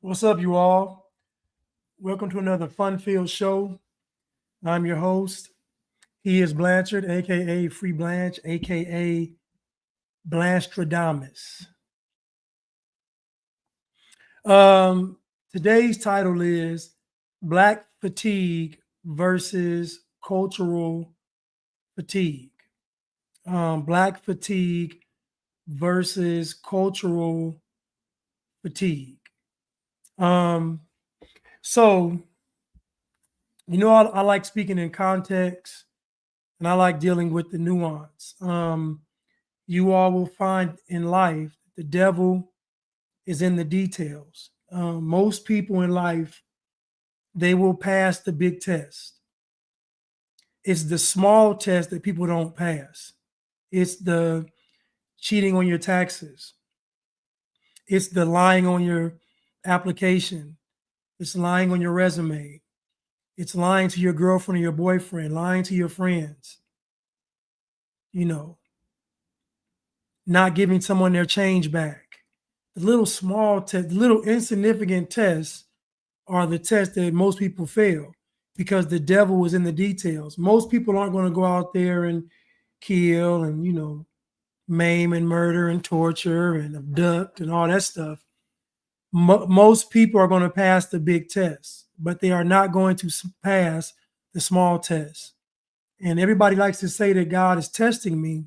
What's up, you all? Welcome to another fun-filled show. I'm your host. He is Blanchard, aka Free Blanche, aka Blanstradamus. Um, Today's title is Black Fatigue versus Cultural Fatigue. Black fatigue versus cultural fatigue. Um, so I like speaking in context and I like dealing with the nuance. You all will find in life the devil is in the details. Most people in life, they will pass the big test. It's the small test that people don't pass. It's the cheating on your taxes. It's the lying on your application. It's lying on your resume. It's lying to your girlfriend or your boyfriend, lying to your friends, you know, not giving someone their change back. The little small test, little insignificant tests are the tests that most people fail because the devil is in the details. Most people aren't going to go out there and kill and, maim and murder and torture and abduct and all that stuff. Most people are going to pass the big tests, but they are not going to pass the small tests. And everybody likes to say that God is testing me,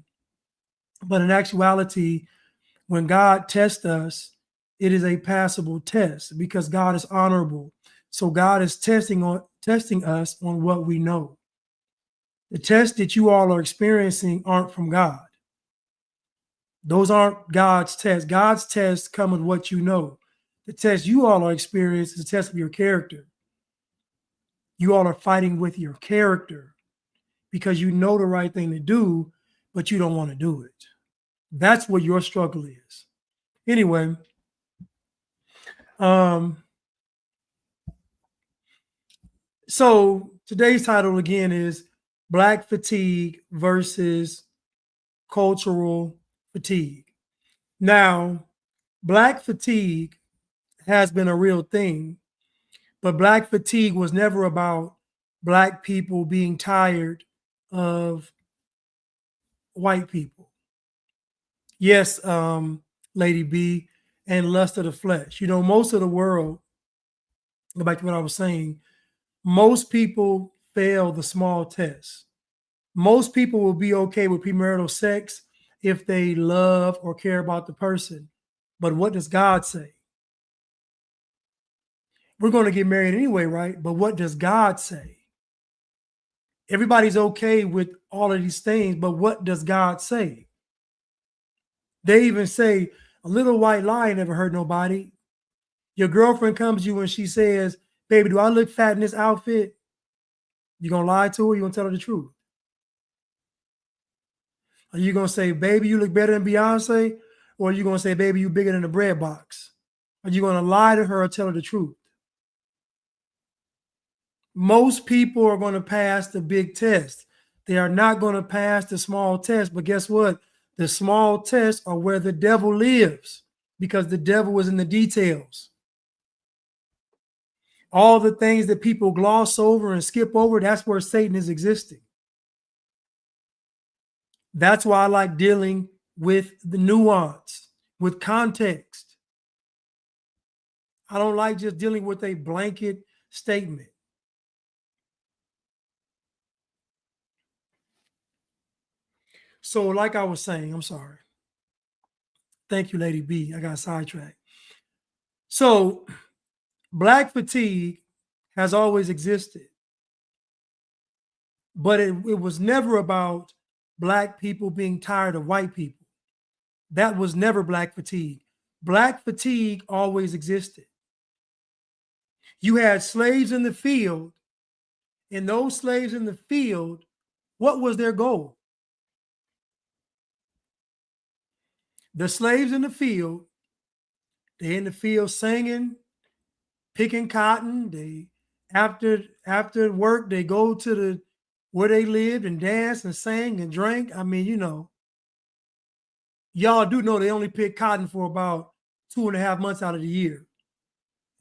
but in actuality, when God tests us, it is a passable test because God is honorable. So God is testing us on what we know. The tests that you all are experiencing aren't from God. Those aren't God's tests. God's tests come with what you know. The test you all are experiencing is a test of your character. You all are fighting with your character because you know the right thing to do, but you don't want to do it. That's what your struggle is. Anyway, so today's title again is Black Fatigue versus Cultural Fatigue. Now, Black fatigue has been a real thing, but Black fatigue was never about Black people being tired of white people. Yes, Lady B, and lust of the flesh. Most of the world, go back to what I was saying, most people fail the small test. Most people will be okay with premarital sex if they love or care about the person. But what does God say? We're going to get married anyway, right? But what does God say? Everybody's okay with all of these things, but what does God say? They even say a little white lie never hurt nobody. Your girlfriend comes to you and she says, "Baby, do I look fat in this outfit?" You gonna lie to her? You gonna tell her the truth? Are you gonna say, "Baby, you look better than Beyonce," or are you gonna say, "Baby, you bigger than a bread box"? Are you gonna lie to her or tell her the truth? Most people are gonna pass the big test. They are not gonna pass the small test. But guess what? The small tests are where the devil lives because the devil is in the details. All the things that people gloss over and skip over, that's where Satan is existing. That's why I like dealing with the nuance, with context. I don't like just dealing with a blanket statement. So, like I was saying, I'm sorry. Thank you, Lady B. I got sidetracked. So, Black fatigue has always existed, but it was never about Black people being tired of white people. That was never Black fatigue. Black fatigue always existed. You had slaves in the field, and those slaves in the field, what was their goal? The slaves in the field, they in the field singing, picking cotton. They after work, they go to the where they lived and dance and sang and drank. I mean, y'all do know they only pick cotton for about 2.5 months out of the year.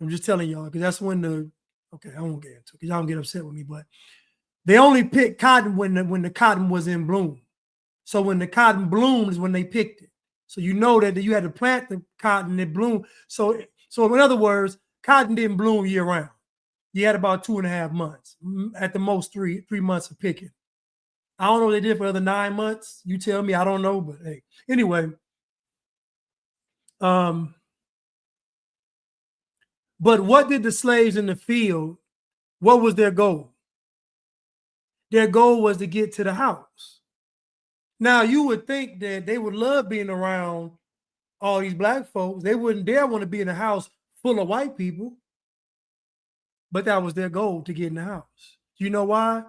I'm just telling y'all because that's when okay, I won't get into it because y'all don't get upset with me, but they only picked cotton when the cotton was in bloom. So when the cotton bloomed is when they picked it. So you know that you had to plant the cotton and bloom. So in other words, cotton didn't bloom year round. You had about 2.5 months, at the most 3 months of picking. I don't know what they did for the other 9 months. You tell me. I don't know, but hey, anyway. But what did the slaves in the field? What was their goal? Their goal was to get to the house. Now you would think that they would love being around all these black folks. They wouldn't dare want to be in a house full of white people. But that was their goal, to get in the house. You know why?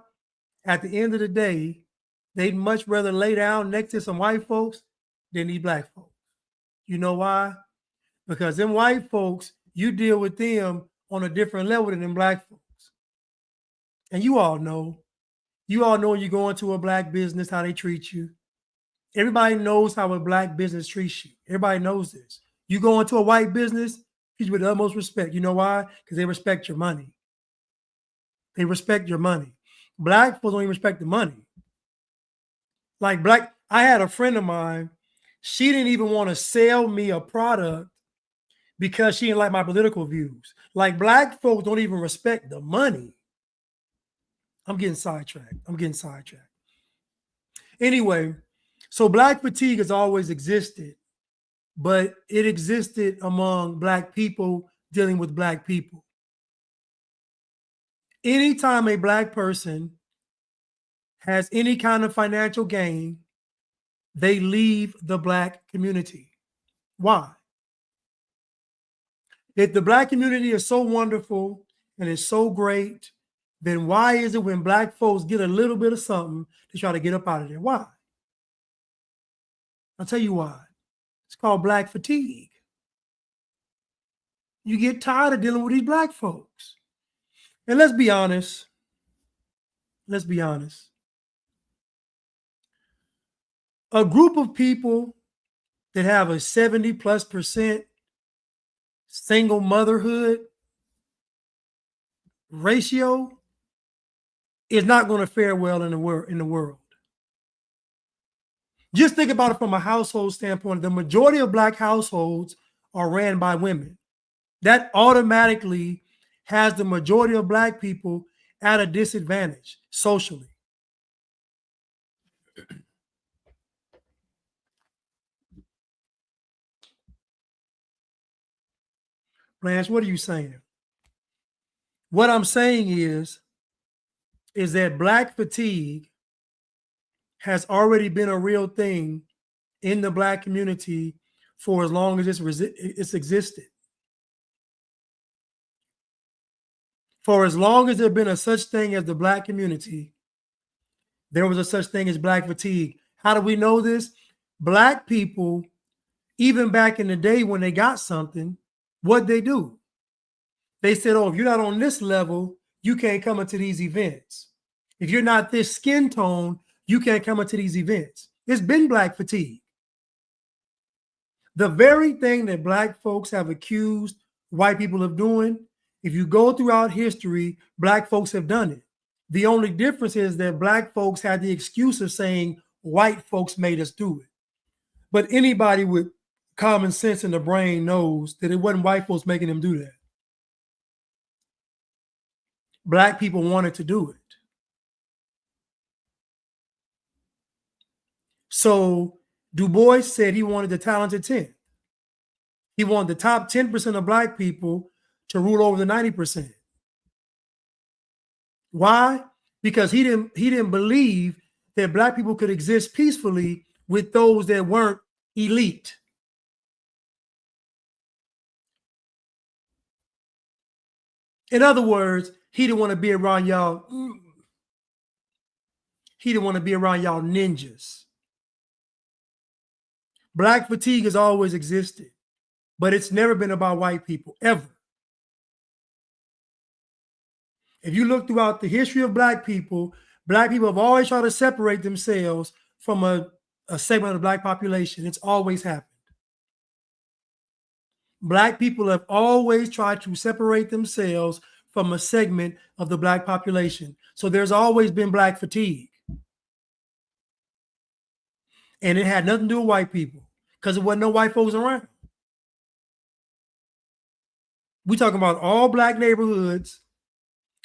At the end of the day, they'd much rather lay down next to some white folks than these black folks. You know why? Because them white folks, you deal with them on a different level than them black folks. And you all know when you go into a black business, how they treat you. Everybody knows how a black business treats you. Everybody knows this. You go into a white business, treat you with the utmost respect. You know why? Because they respect your money. They respect your money. Black folks don't even respect the money. Like I had a friend of mine, she didn't even want to sell me a product because she didn't like my political views. Like black folks don't even respect the money. I'm getting sidetracked. Anyway, so black fatigue has always existed, but it existed among black people dealing with black people. Anytime a black person has any kind of financial gain, they leave the black community. Why? If the black community is so wonderful and it's so great, then why is it when black folks get a little bit of something, they try to get up out of there? Why? I'll tell you why. It's called black fatigue. You get tired of dealing with these black folks. And let's be honest. A group of people that have a 70+% single motherhood ratio is not going to fare well in the world. Just think about it from a household standpoint. The majority of black households are ran by women. That automatically has the majority of black people at a disadvantage socially. Blanche, what are you saying? What I'm saying is that black fatigue has already been a real thing in the black community for as long as it's existed. For as long as there's been a such thing as the black community, there was a such thing as black fatigue. How do we know this? Black people, even back in the day when they got something, what'd they do? They said, oh, if you're not on this level, you can't come into these events. If you're not this skin tone, you can't come into these events. It's been black fatigue. The very thing that black folks have accused white people of doing, if you go throughout history, black folks have done it. The only difference is that black folks had the excuse of saying white folks made us do it. But anybody with common sense in the brain knows that it wasn't white folks making them do that. Black people wanted to do it. So Du Bois said he wanted the talented 10. He wanted the top 10% of black people to rule over the 90%. Why? Because he didn't believe that black people could exist peacefully with those that weren't elite. In other words, he didn't want to be around y'all. He didn't want to be around y'all ninjas. Black fatigue has always existed, but it's never been about white people, ever. If you look throughout the history of black people have always tried to separate themselves from a segment of the black population. It's always happened. Black people have always tried to separate themselves from a segment of the Black population. So there's always been Black fatigue. And it had nothing to do with white people because there wasn't no white folks around. We talking about all Black neighborhoods,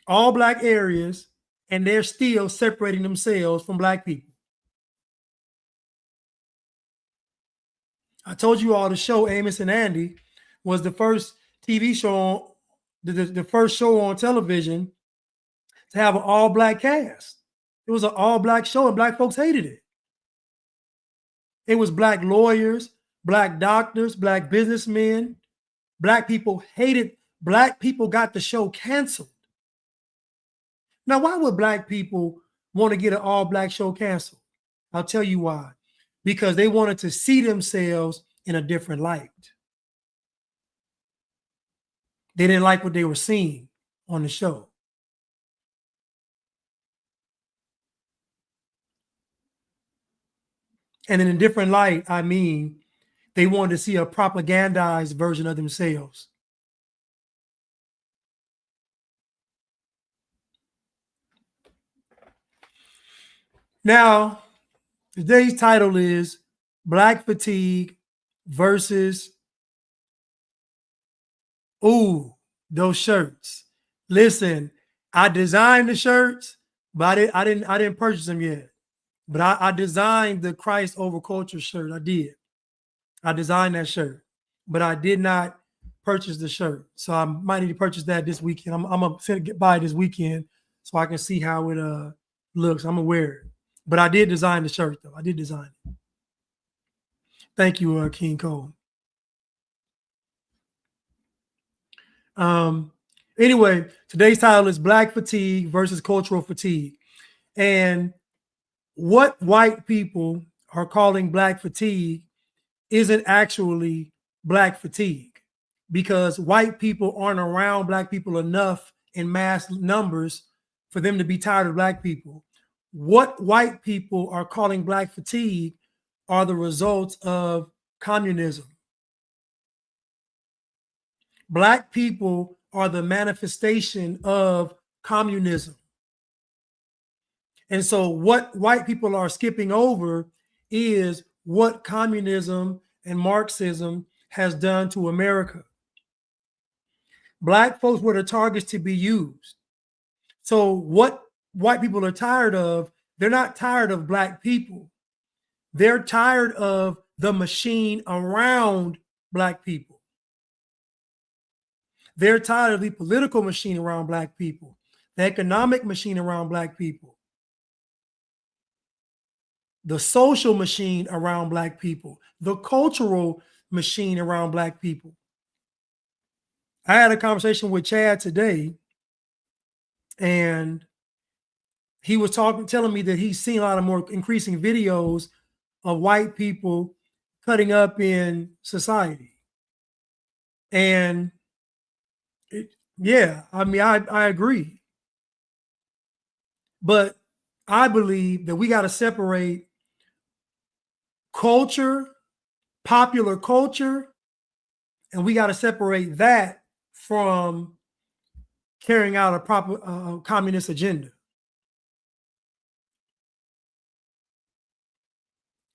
all Black areas, and they're still separating themselves from Black people. I told you all the show Amos and Andy was the first TV show, the first show on television to have an all-Black cast. It was an all-Black show and Black folks hated it. It was Black lawyers, Black doctors, Black businessmen. Black people hated. Black people got the show canceled. Now, why would Black people want to get an all-Black show canceled? I'll tell you why. Because they wanted to see themselves in a different light. They didn't like what they were seeing on the show. And in a different light, I mean, they wanted to see a propagandized version of themselves. Now, today's title is Black Fatigue versus, ooh, those shirts. Listen, I designed the shirts, but I didn't purchase them yet. But I designed the Christ over culture shirt. I did. I designed that shirt, but I did not purchase the shirt. So I might need to purchase that this weekend. I'm gonna buy it this weekend so I can see how it looks. I'm gonna wear it. But I did design the shirt though. I did design it. Thank you, King Cole. Anyway, today's title is Black Fatigue versus Cultural Fatigue. And what white people are calling Black fatigue isn't actually Black fatigue, because white people aren't around Black people enough in mass numbers for them to be tired of Black people. What white people are calling Black fatigue are the results of communism. Black people are the manifestation of communism. And so what white people are skipping over is what communism and Marxism has done to America. Black folks were the targets to be used. So what white people are tired of, they're not tired of Black people. They're tired of the machine around Black people. They're tired of the political machine around Black people, the economic machine around Black people, the social machine around Black people, the cultural machine around Black people. I had a conversation with Chad today, and he was telling me that he's seen a lot of more increasing videos of white people cutting up in society. And yeah, I mean, I agree. But I believe that we got to separate culture, popular culture, and we got to separate that from carrying out a proper communist agenda.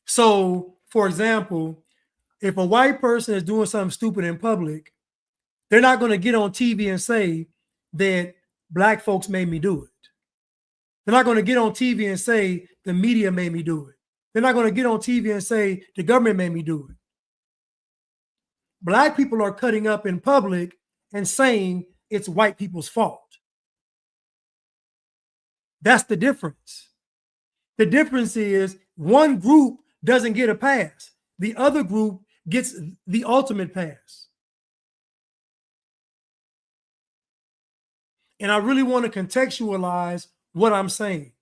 So, for example, if a white person is doing something stupid in public, they're not going to get on TV and say that Black folks made me do it. They're not going to get on TV and say the media made me do it. They're not going to get on TV and say the government made me do it. Black people are cutting up in public and saying it's white people's fault. That's the difference. The difference is one group doesn't get a pass. The other group gets the ultimate pass. And I really want to contextualize what I'm saying.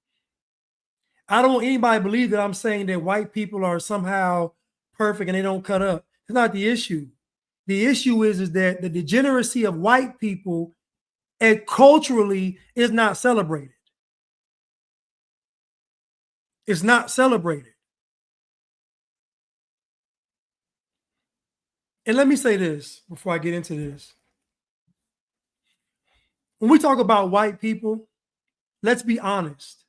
I don't want anybody to believe that I'm saying that white people are somehow perfect and they don't cut up. It's not the issue. The issue is that the degeneracy of white people and culturally is not celebrated. It's not celebrated. And let me say this before I get into this. When we talk about white people, let's be honest.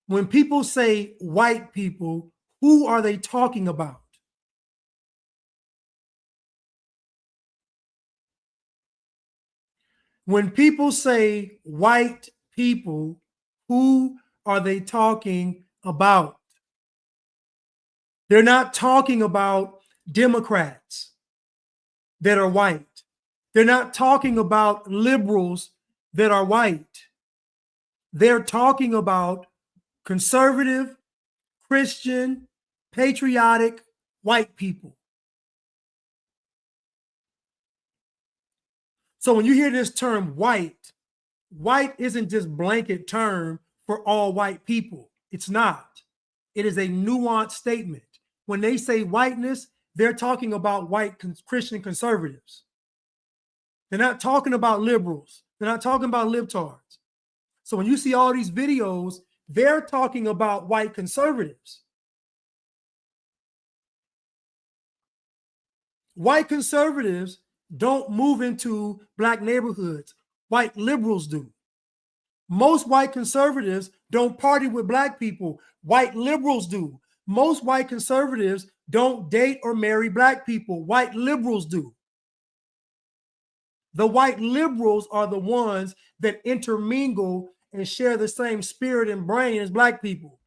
When people say white people, who are they talking about? When people say white people, who are they talking about? They're not talking about Democrats that are white. They're not talking about liberals that are white. They're talking about conservative, Christian, patriotic white people. So when you hear this term white, white isn't just blanket term for all white people. It's not. It is a nuanced statement. When they say whiteness, they're talking about white Christian conservatives. They're not talking about liberals. They're not talking about libtards. So when you see all these videos, they're talking about white conservatives. White conservatives don't move into black neighborhoods. White liberals do. Most white conservatives don't party with black people. White liberals do. Most white conservatives don't date or marry black people. White liberals do. The white liberals are the ones that intermingle and share the same spirit and brain as black people.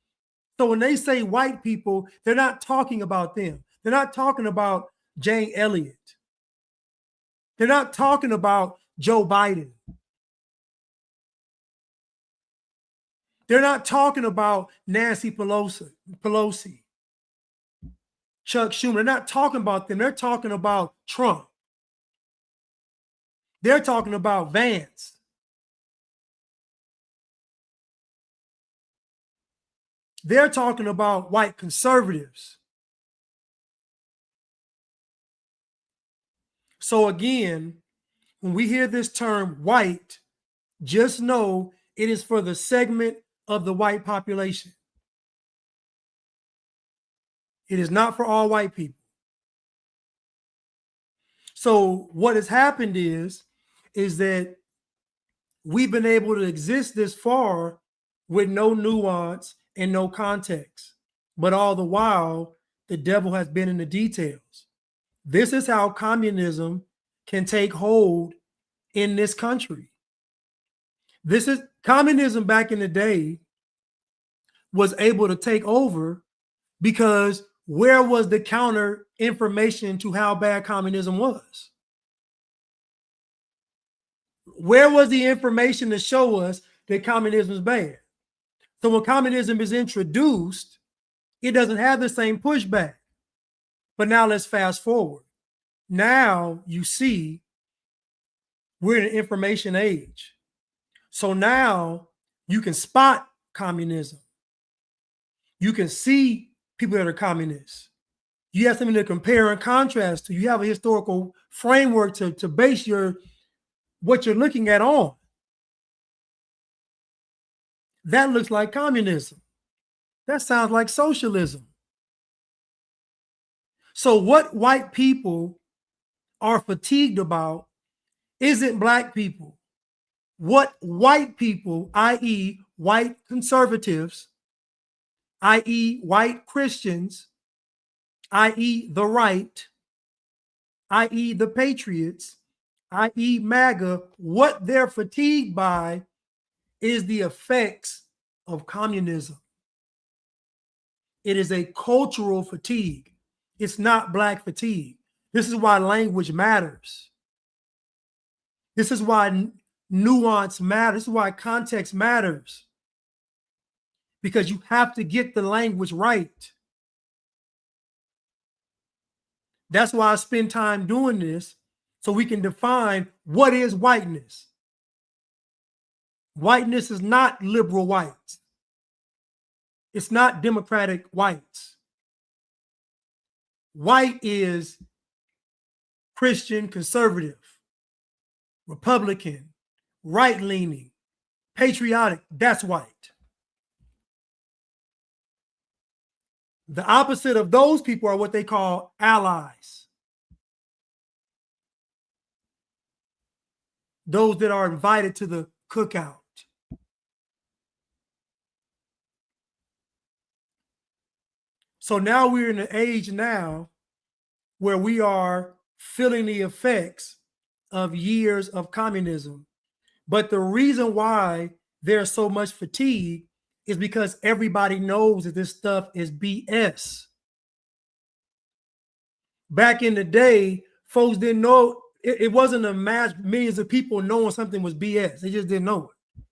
So when they say white people, they're not talking about them. They're not talking about Jane Elliott. They're not talking about Joe Biden. They're not talking about Nancy Pelosi, Chuck Schumer. They're not talking about them. They're talking about Trump. They're talking about Vance. They're talking about white conservatives. So again, when we hear this term white, just know it is for the segment of the white population. It is not for all white people. So what has happened is that we've been able to exist this far with no nuance and no context. But all the while, the devil has been in the details. This is how communism can take hold in this country. This is communism back in the day was able to take over because where was the counter information to how bad communism was? Where was the information to show us that communism is bad? So when communism is introduced, it doesn't have the same pushback. But now let's fast forward. Now you see we're in an information age. So now you can spot communism. You can see people that are communists. You have something to compare and contrast to. You have a historical framework to base what you're looking at on. That looks like communism. That sounds like socialism. So what white people are fatigued about isn't black people. What white people, i.e., white conservatives, i.e., white Christians, i.e., the right, i.e., the patriots, i.e., MAGA, what they're fatigued by is the effects of communism. It is a cultural fatigue. It's not black fatigue. This is why language matters. This is why nuance matters. This is why context matters. Because you have to get the language right. That's why I spend time doing this, so we can define what is whiteness. Whiteness is not liberal whites. It's not democratic whites. White is Christian conservative, Republican, right-leaning, patriotic. That's white. The opposite of those people are what they call allies. those that are invited to the cookout. So now we're in an age now where we are feeling the effects of years of communism. But the reason why there's so much fatigue is because everybody knows that this stuff is BS. Back in the day, folks didn't know, it wasn't a mass millions of people knowing something was BS. They just didn't know it.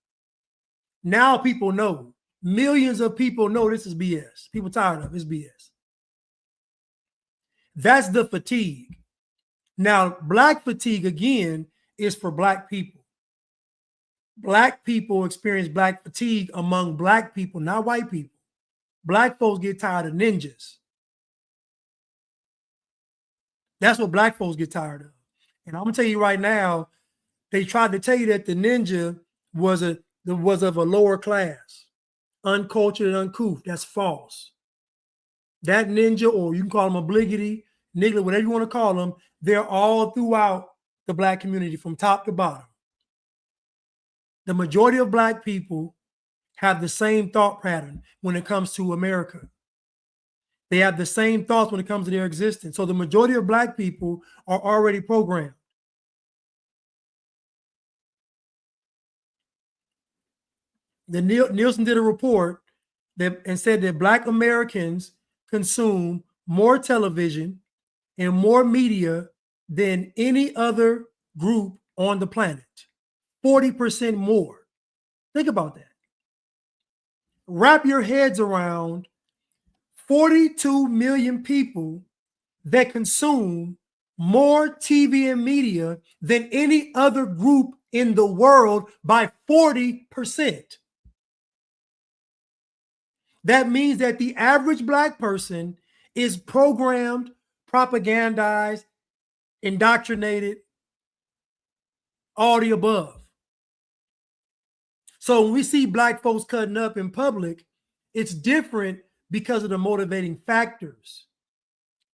Now people know. Millions of people know this is BS. People tired of it. It's BS. That's the fatigue. Now, black fatigue, again, is for black people. Black people experience black fatigue among black people, not white people. Black folks get tired of ninjas. That's what black folks get tired of. And I'm gonna tell you right now, they tried to tell you that the ninja was of a lower class, uncultured and uncouth. That's false. That ninja, or you can call them obligity, nigga, whatever you want to call them, they're all throughout the black community from top to bottom. The majority of black people have the same thought pattern when it comes to America. They have the same thoughts when it comes to their existence. So the majority of black people are already programmed. The Nielsen did a report and said that black Americans consume more television and more media than any other group on the planet. 40% more. Think about that. Wrap your heads around 42 million people that consume more TV and media than any other group in the world by 40%. That means that the average black person is programmed, propagandized, indoctrinated, all the above. So when we see black folks cutting up in public, it's different because of the motivating factors.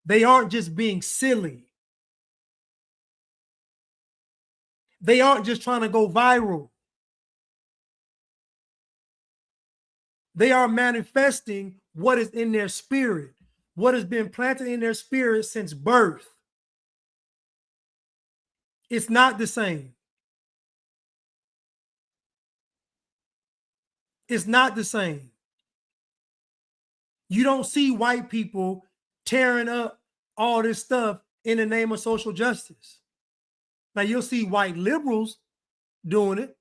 They aren't just being silly. They aren't just trying to go viral. They are manifesting what is in their spirit, what has been planted in their spirit since birth. It's not the same. It's not the same. You don't see white people tearing up all this stuff in the name of social justice. Now, you'll see white liberals doing it.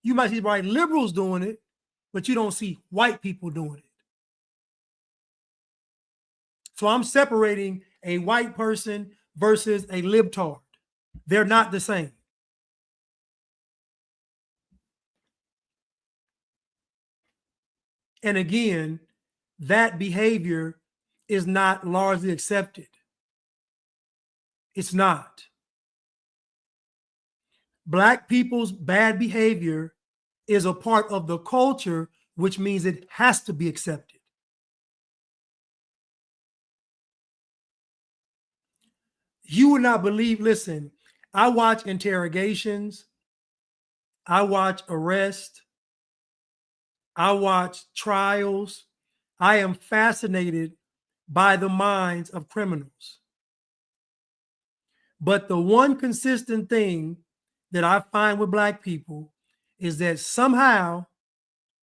You might see white liberals doing it, but you don't see white people doing it. So I'm separating a white person versus a libtard. They're not the same. And again, that behavior is not largely accepted. It's not. Black people's bad behavior is a part of the culture, which means it has to be accepted. You would not believe, listen, I watch interrogations, I watch arrests, I watch trials. I am fascinated by the minds of criminals. But the one consistent thing that I find with black people is that somehow,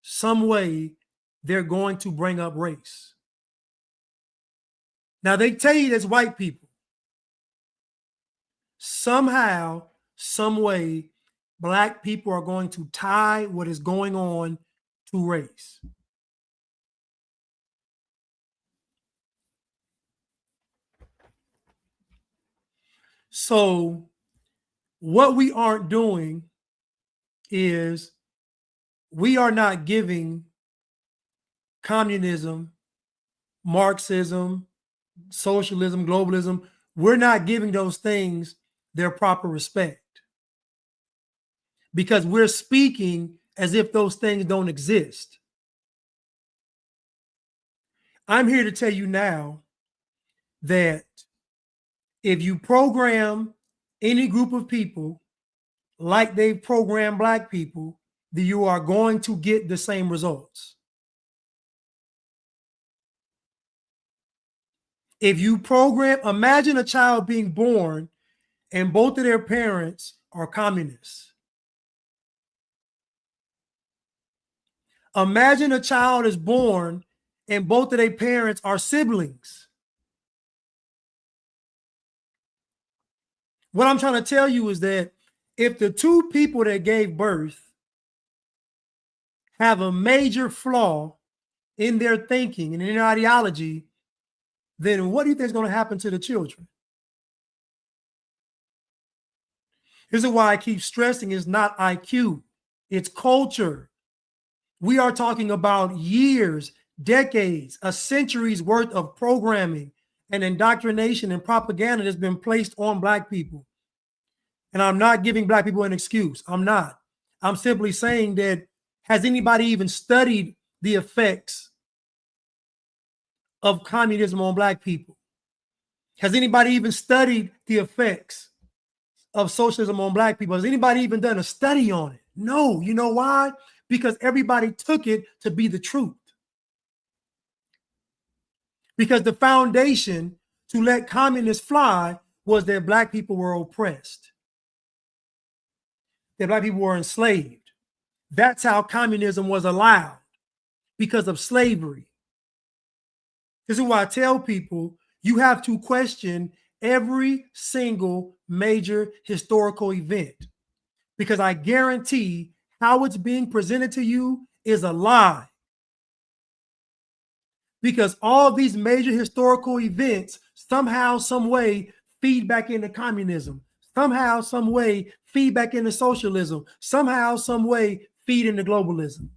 some way, they're going to bring up race. Now, they tell you that's white people. Somehow, some way, black people are going to tie what is going on to race. So what we aren't doing is we are not giving communism, Marxism, socialism, globalism, we're not giving those things their proper respect because we're speaking as if those things don't exist. I'm here to tell you now that if you program any group of people like they program black people, then you are going to get the same results. If you program, imagine a child being born and both of their parents are communists. Imagine a child is born and both of their parents are siblings. What I'm trying to tell you is that if the two people that gave birth have a major flaw in their thinking and in their ideology, then what do you think is going to happen to the children? This is why I keep stressing it's not IQ, it's culture. We are talking about years, decades, a century's worth of programming and indoctrination and propaganda that's been placed on black people. And I'm not giving black people an excuse. I'm not. I'm simply saying that has anybody even studied the effects of communism on black people? Has anybody even studied the effects of socialism on black people? Has anybody even done a study on it? No. You know why? Because everybody took it to be the truth. Because the foundation to let communists fly was that black people were oppressed, that black people were enslaved. That's how communism was allowed, because of slavery. This is why I tell people you have to question every single major historical event, because I guarantee how it's being presented to you is a lie. Because all these major historical events somehow, some way feed back into communism, somehow, some way feed back into socialism, somehow, some way feed into globalism.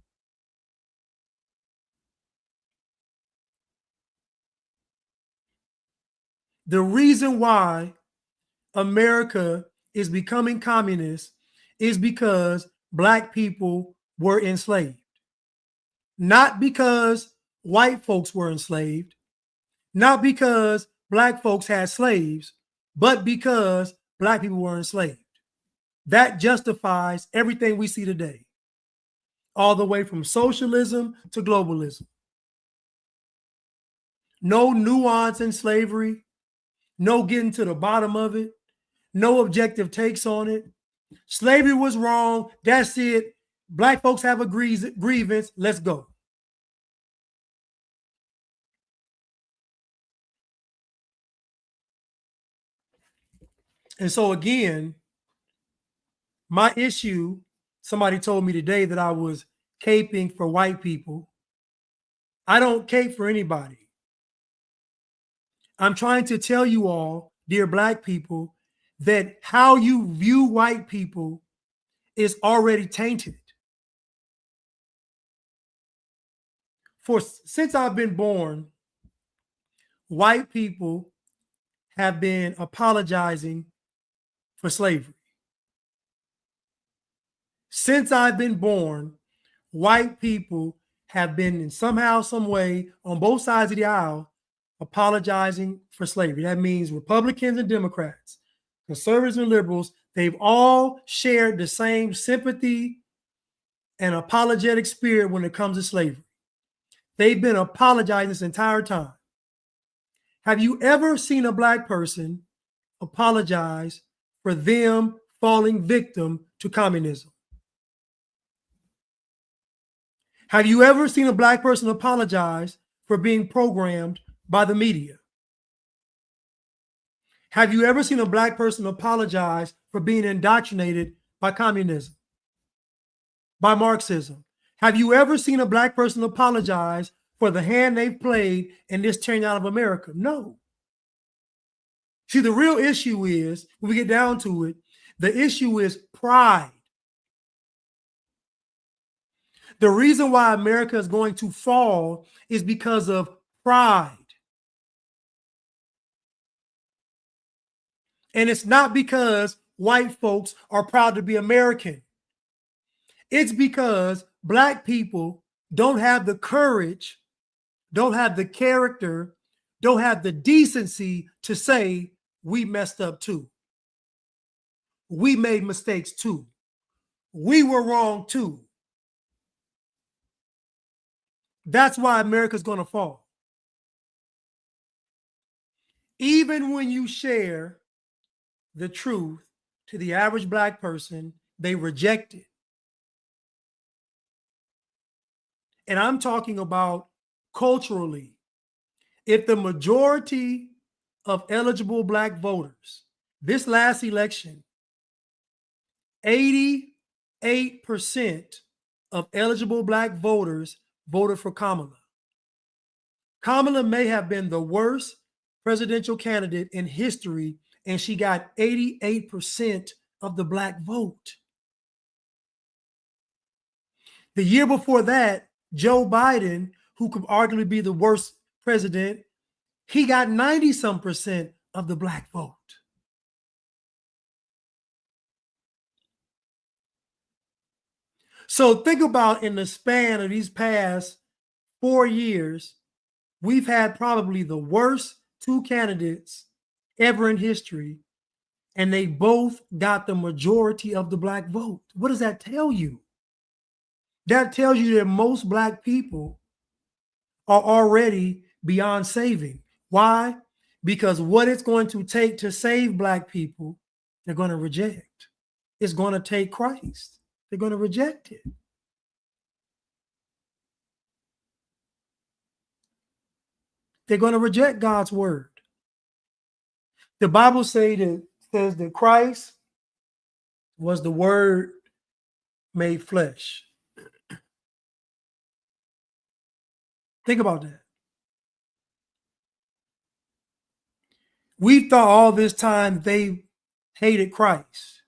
The reason why America is becoming communist is because black people were enslaved. Not because white folks were enslaved, not because black folks had slaves, but because black people were enslaved. That justifies everything we see today, all the way from socialism to globalism. No nuance in slavery, no getting to the bottom of it, no objective takes on it. Slavery was wrong. That's it. Black folks have a grievance. Let's go. And so again, my issue, somebody told me today that I was caping for white people. I don't cape for anybody. I'm trying to tell you all, dear black people, that how you view white people is already tainted. Since I've been born, white people have been apologizing for slavery. Since I've been born, white people have been in somehow, some way, on both sides of the aisle, apologizing for slavery. That means Republicans and Democrats, conservatives and liberals, they've all shared the same sympathy and apologetic spirit when it comes to slavery. They've been apologizing this entire time. Have you ever seen a black person apologize for them falling victim to communism? Have you ever seen a black person apologize for being programmed by the media? Have you ever seen a black person apologize for being indoctrinated by communism, by Marxism? Have you ever seen a black person apologize for the hand they've played in this tearing out of America? No. See, the real issue is, when we get down to it, the issue is pride. The reason why America is going to fall is because of pride. And it's not because white folks are proud to be American. It's because black people don't have the courage, don't have the character, don't have the decency to say we messed up too. We made mistakes too. We were wrong too. That's why America's going to fall. Even when you share the truth to the average black person, they reject it. And I'm talking about culturally. If the majority of eligible black voters, this last election, 88% of eligible black voters voted for Kamala. Kamala may have been the worst presidential candidate in history, and she got 88% of the black vote. The year before that, Joe Biden, who could arguably be the worst president, he got 90-some% of the black vote. So think about in the span of these past 4 years, we've had probably the worst two candidates ever in history, and they both got the majority of the black vote. What does that tell you? That tells you that most black people are already beyond saving. Why? Because what it's going to take to save black people, they're going to reject. It's going to take Christ. They're going to reject it. They're going to reject God's word. The Bible says that Christ was the word made flesh. Think about that. We thought all this time they hated Christ,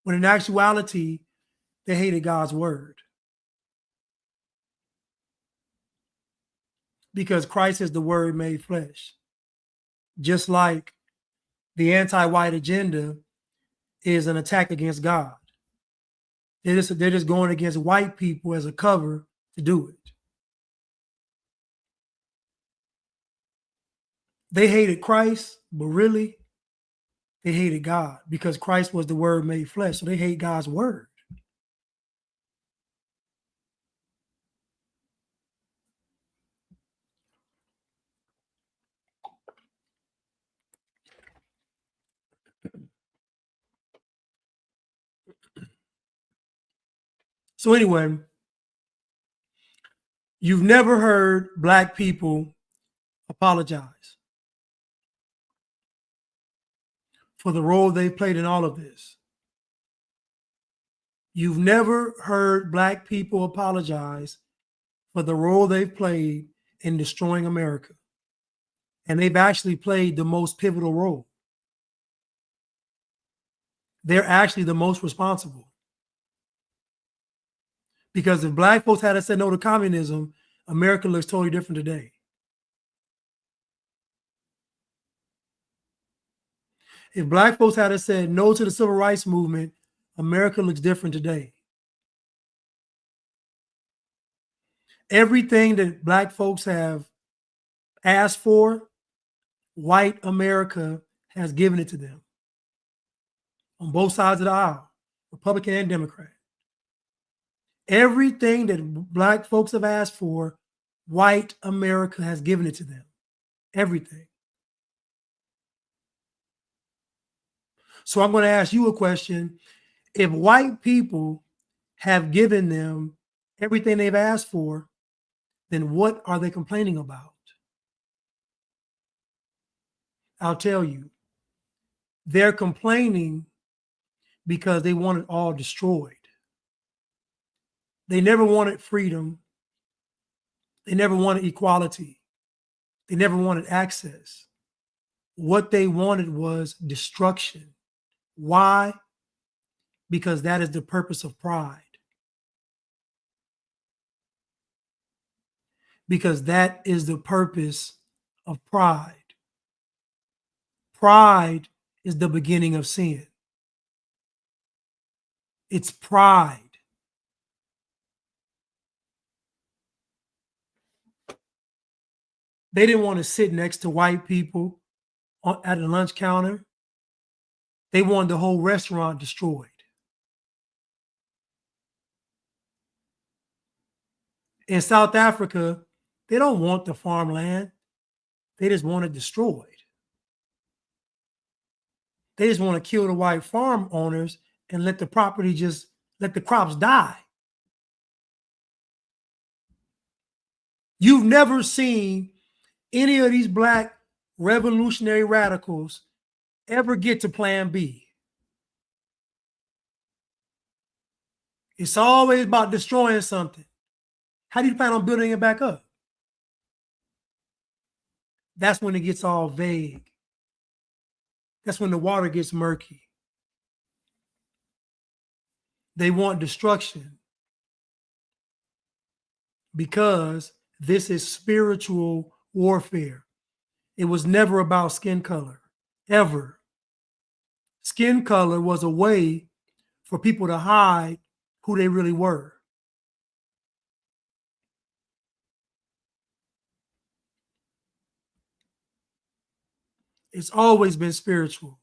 when in actuality, they hated God's word. Because Christ is the word made flesh. Just like the anti-white agenda is an attack against God. They're just going against white people as a cover to do it. They hated Christ, but really, they hated God because Christ was the word made flesh. So they hate God's word. So anyway, you've never heard black people apologize for the role they played in all of this. You've never heard black people apologize for the role they've played in destroying America. And they've actually played the most pivotal role. They're actually the most responsible. Because if black folks had said no to communism, America looks totally different today. If black folks had said no to the civil rights movement, America looks different today. Everything that black folks have asked for, white America has given it to them on both sides of the aisle, Republican and Democrat. Everything that black folks have asked for, white America has given it to them. Everything. So I'm going to ask you a question. If white people have given them everything they've asked for, then what are they complaining about? I'll tell you. They're complaining because they want it all destroyed. They never wanted freedom. They never wanted equality. They never wanted access. What they wanted was destruction. Why? Because that is the purpose of pride. Because that is the purpose of pride. Pride is the beginning of sin. It's pride. They didn't want to sit next to white people at a lunch counter. They wanted the whole restaurant destroyed. In South Africa, they don't want the farmland. They just want it destroyed. They just want to kill the white farm owners and let the property just, let the crops die. You've never seen any of these black revolutionary radicals ever get to plan B. It's always about destroying something. How do you plan on building it back up? That's when it gets all vague. That's when the water gets murky. They want destruction because this is spiritual warfare. It was never about skin color, ever. Skin color was a way for people to hide who they really were. It's always been spiritual.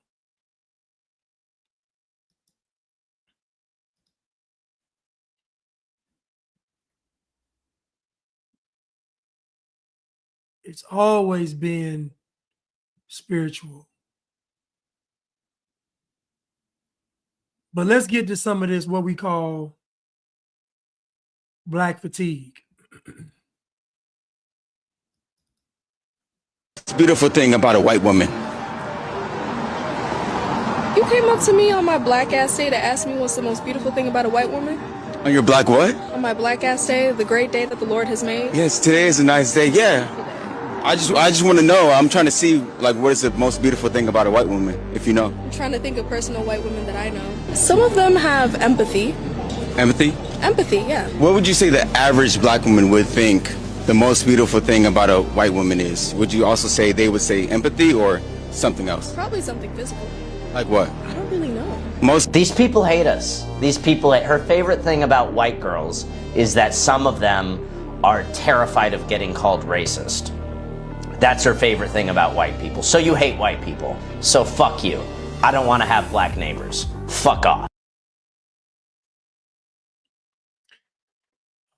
It's always been spiritual. But let's get to some of this, what we call black fatigue. It's a beautiful thing about a white woman. You came up to me on my black ass day to ask me what's the most beautiful thing about a white woman? On your black what? On my black ass day, the great day that the Lord has made. Yes, today is a nice day. Yeah. I just want to know. I'm trying to see, like, what is the most beautiful thing about a white woman, if you know. I'm trying to think of personal white women that I know. Some of them have empathy. Empathy? Empathy, yeah. What would you say the average black woman would think the most beautiful thing about a white woman is? Would you also say they would say empathy or something else? Probably something physical. Like what? I don't really know. These people hate us. These people, her favorite thing about white girls is that some of them are terrified of getting called racist. That's her favorite thing about white people. So you hate white people. So fuck you. I don't want to have black neighbors. Fuck off.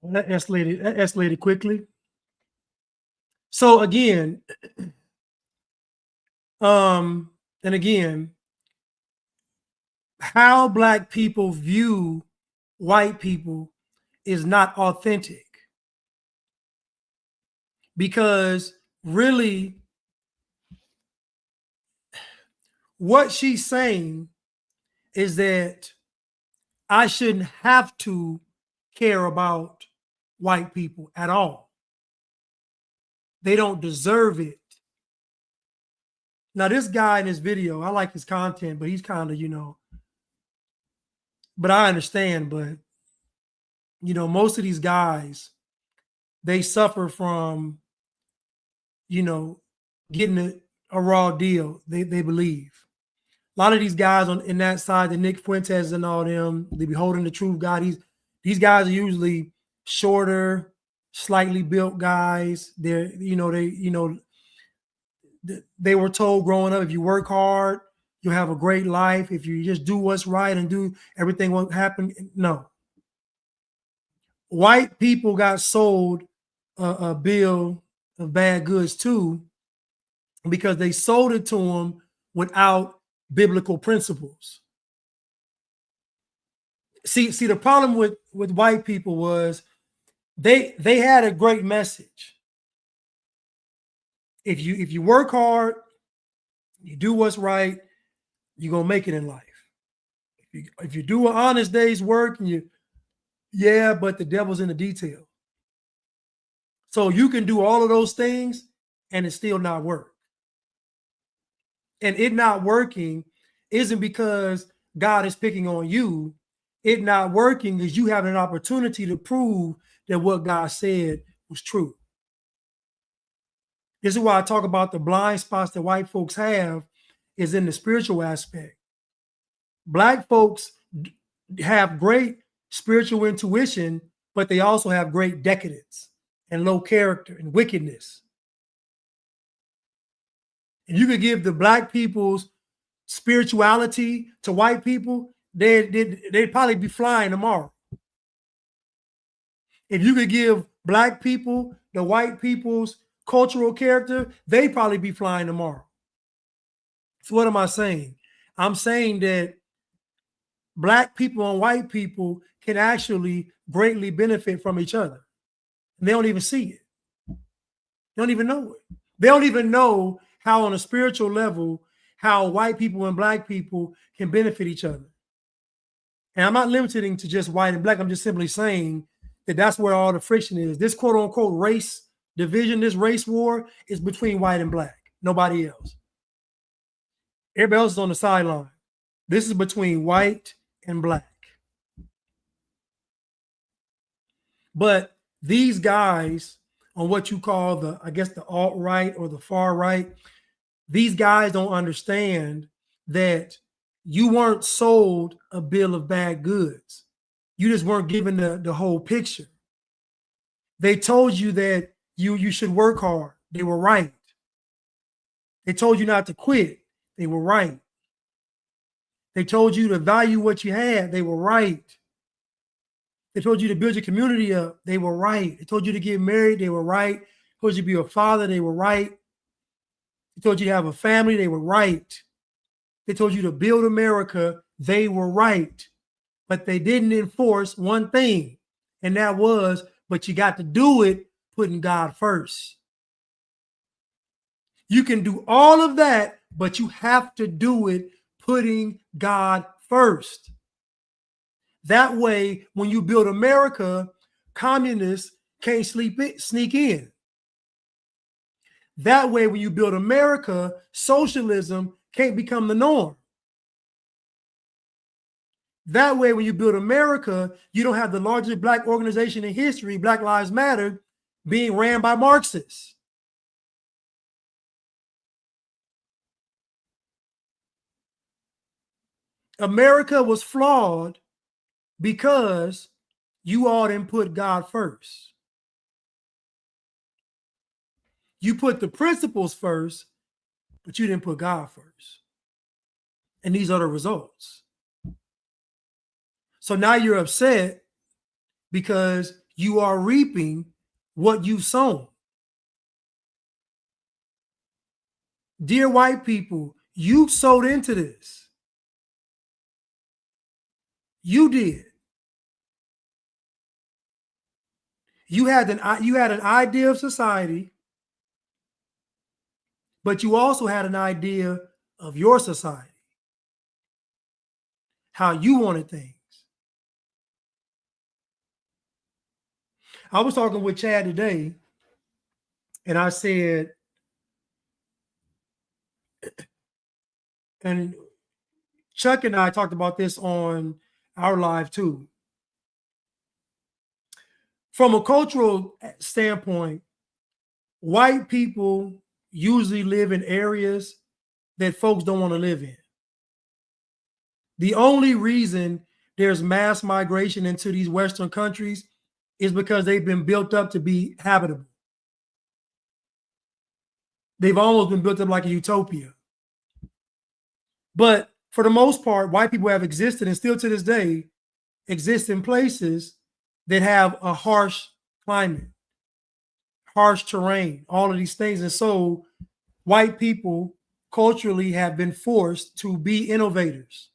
Well, that escalated quickly. So again, and again, how black people view white people is not authentic. Because really, what she's saying is that I shouldn't have to care about white people at all. They don't deserve it. Now, this guy in this video, I like his content, but he's kind of, but I understand, but, most of these guys, they suffer from, getting a raw deal, they believe. A lot of these guys in that side, the Nick Fuentes and all them, they be holding the truth God. These guys are usually shorter, slightly built guys. They were told growing up, if you work hard, you'll have a great life. If you just do what's right and do everything won't happen. No. White people got sold a bill of bad goods too, because they sold it to them without biblical principles. See, the problem with white people was they had a great message. If you work hard, you do what's right, you're gonna make it in life. If you do an honest day's work and but the devil's in the detail. So you can do all of those things and it still not work. And it not working isn't because God is picking on you. It not working is you having an opportunity to prove that what God said was true. This is why I talk about the blind spots that white folks have is in the spiritual aspect. Black folks have great spiritual intuition, but they also have great decadence and low character and wickedness. And you could give the black people's spirituality to white people, they'd probably be flying tomorrow. If you could give black people the white people's cultural character, they'd probably be flying tomorrow. So what am I saying? I'm saying that black people and white people can actually greatly benefit from each other. And they don't even see it. They don't even know it. They don't even know how on a spiritual level, how white people and black people can benefit each other. And I'm not limiting to just white and black. I'm just simply saying that that's where all the friction is. This quote unquote race division, this race war is between white and black, nobody else. Everybody else is on the sideline. This is between white and black. But these guys on what you call the, I guess, the alt-right or the far right, these guys don't understand that you weren't sold a bill of bad goods. You just weren't given the whole picture. They told you that you should work hard. They were right. They told you not to quit. They were right. They told you to value what you had. They were right. They told you to build your community up. They were right. They told you to get married. They were right. They told you to be a father. They were right. They told you to have a family. They were right. They told you to build America. They were right. But they didn't enforce one thing, and that was, but you got to do it putting God first. You can do all of that, but you have to do it putting God first. That way, when you build America, communists can't sneak in. That way, when you build America, socialism can't become the norm. That way, when you build America, you don't have the largest black organization in history, Black Lives Matter, being ran by Marxists. America was flawed because you all didn't put God first. You put the principles first, but you didn't put God first. And these are the results. So now you're upset because you are reaping what you've sown. Dear white people, you sowed into this. You did. You had an idea of society, but you also had an idea of your society, how you wanted things. I was talking with Chad today, and I said, and Chuck and I talked about this on our live too. From a cultural standpoint, white people usually live in areas that folks don't want to live in. The only reason there's mass migration into these Western countries is because they've been built up to be habitable. They've almost been built up like a utopia. But for the most part, white people have existed and still to this day exist in places that have a harsh climate, harsh terrain, all of these things. And so white people culturally have been forced to be innovators.